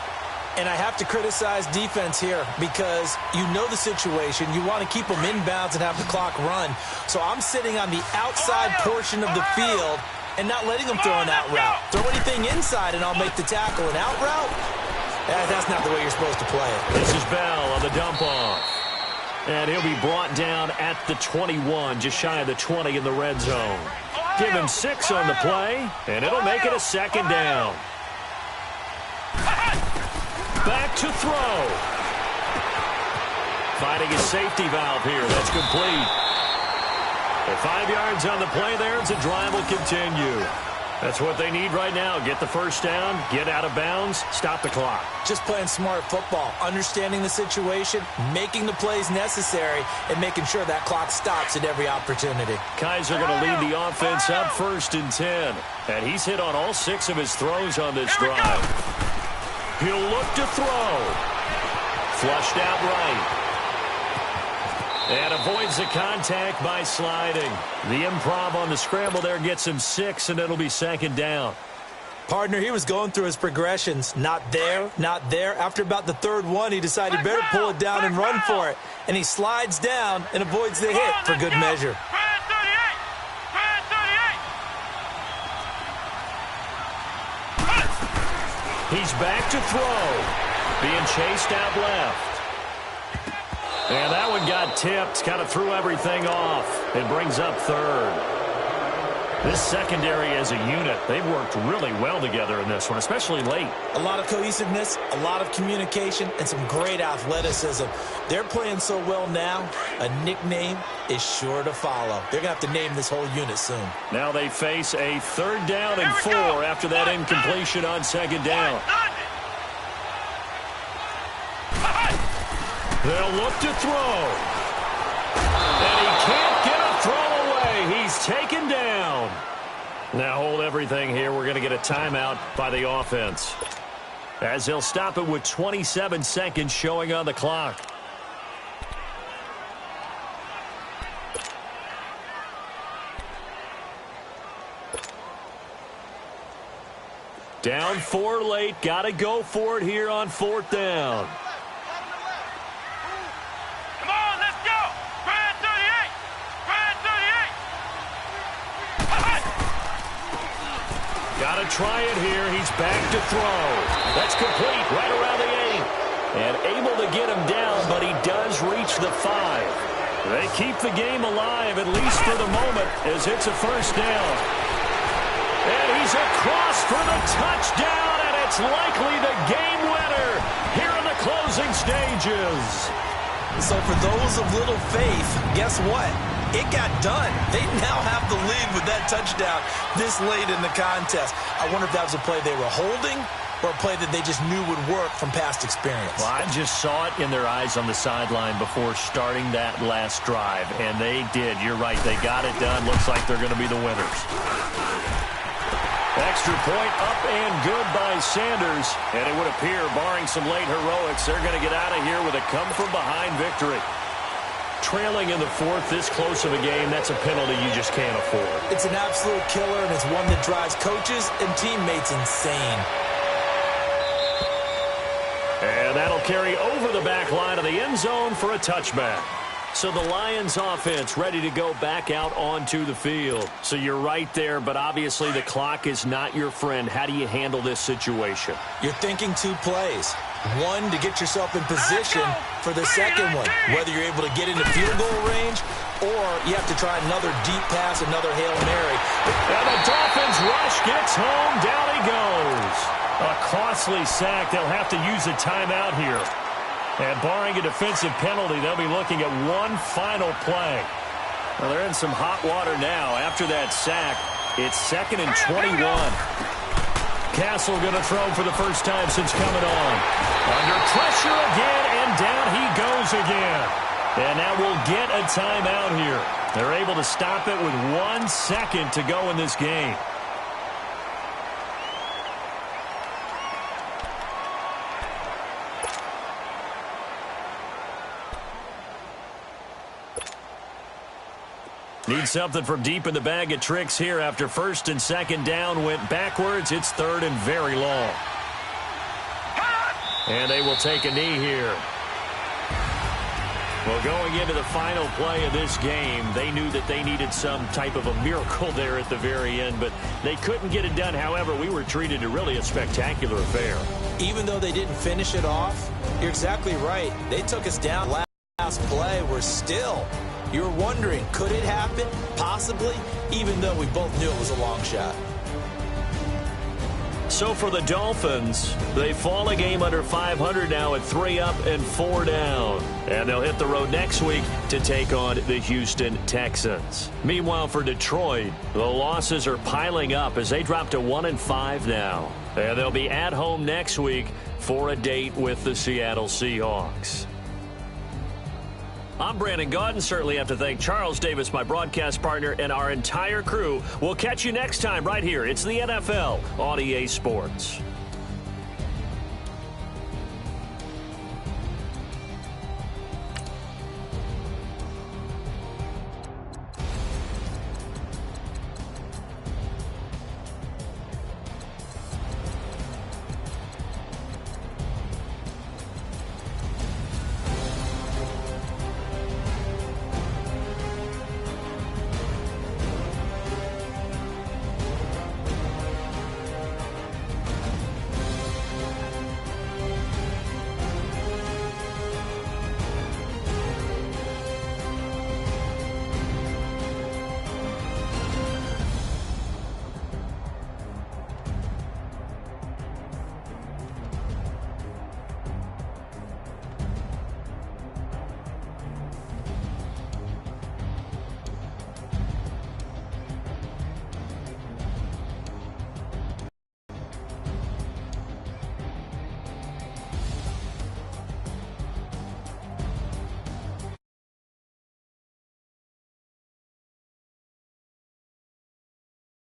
And I have to criticize defense here because you know the situation. You want to keep them inbounds and have the clock run. So I'm sitting on the outside portion of the field and not letting them throw an out route. Throw anything inside and I'll make the tackle. An out route? That's not the way you're supposed to play it. This is Bell on the dump off. And he'll be brought down at the 21, just shy of the 20 in the red zone. Give him 6 on the play, and it'll make it a second down. Back to throw. Finding a safety valve here. That's complete. At 5 yards on the play there, and the drive will continue. That's what they need right now. Get the first down, get out of bounds, stop the clock. Just playing smart football, understanding the situation, making the plays necessary, and making sure that clock stops at every opportunity. Kaiser going to lead the offense up 1st and 10. And he's hit on all 6 of his throws on this drive. He'll look to throw. Flushed out right. And avoids the contact by sliding. The improv on the scramble there gets him 6, and it'll be second down. Partner, he was going through his progressions. Not there, not there. After about the 3rd one, he decided he better pull it down and run for it. And he slides down and avoids the hit for good measure. He's back to throw. Being chased out left. And that one got tipped, kind of threw everything off. It brings up 3rd. This secondary as a unit, they've worked really well together in this one, especially late. A lot of cohesiveness, a lot of communication, and some great athleticism. They're playing so well now, a nickname is sure to follow. They're going to have to name this whole unit soon. Now they face a 3rd down and 4 after that incompletion on 2nd down. They'll look to throw. And he can't get a throw away. He's taken down. Now hold everything here. We're going to get a timeout by the offense, as they'll stop it with 27 seconds showing on the clock. Down 4 late. Got to go for it here on 4th down. Come on, let's go. Grand 38. Grand 38. Got to try it here. He's back to throw. That's complete right around the 8. And able to get him down, but he does reach the 5. They keep the game alive, at least for the moment, as it's a 1st down. And he's across for the touchdown, and it's likely the game winner here in the closing stages. So for those of little faith, guess what? It got done. They now have the lead with that touchdown this late in the contest. I wonder if that was a play they were holding or a play that they just knew would work from past experience. Well, I just saw it in their eyes on the sideline before starting that last drive, and they did. You're right. They got it done. Looks like they're going to be the winners. Extra point up and good by Sanders. And it would appear, barring some late heroics, they're going to get out of here with a come-from-behind victory. Trailing in the 4th, this close of a game, that's a penalty you just can't afford. It's an absolute killer, and it's one that drives coaches and teammates insane. And that'll carry over the back line of the end zone for a touchback. So the Lions offense ready to go back out onto the field. So you're right there, but obviously the clock is not your friend. How do you handle this situation? You're thinking 2 plays. One, to get yourself in position for the second one, whether you're able to get into field goal range or you have to try another deep pass, another Hail Mary. And the Dolphins rush gets home. Down he goes. A costly sack. They'll have to use a timeout here. And barring a defensive penalty, they'll be looking at one final play. Well, they're in some hot water now. After that sack, it's 2nd and 21. Castle going to throw for the first time since coming on. Under pressure again, and down he goes again. And now we'll get a timeout here. They're able to stop it with 1 second to go in this game. Need something from deep in the bag of tricks here after 1st and 2nd down went backwards. It's 3rd and very long. And they will take a knee here. Well, going into the final play of this game, they knew that they needed some type of a miracle there at the very end, but they couldn't get it done. However, we were treated to really a spectacular affair. Even though they didn't finish it off, you're exactly right. They took us down last play. We're still... You're wondering, could it happen? Possibly, even though we both knew it was a long shot. So for the Dolphins, they fall a game under 500 now at 3 up and 4 down. And they'll hit the road next week to take on the Houston Texans. Meanwhile, for Detroit, the losses are piling up as they drop to 1-5 now. And they'll be at home next week for a date with the Seattle Seahawks. I'm Brandon Gaudin. Certainly have to thank Charles Davis, my broadcast partner, and our entire crew. We'll catch you next time right here. It's the NFL on EA Sports.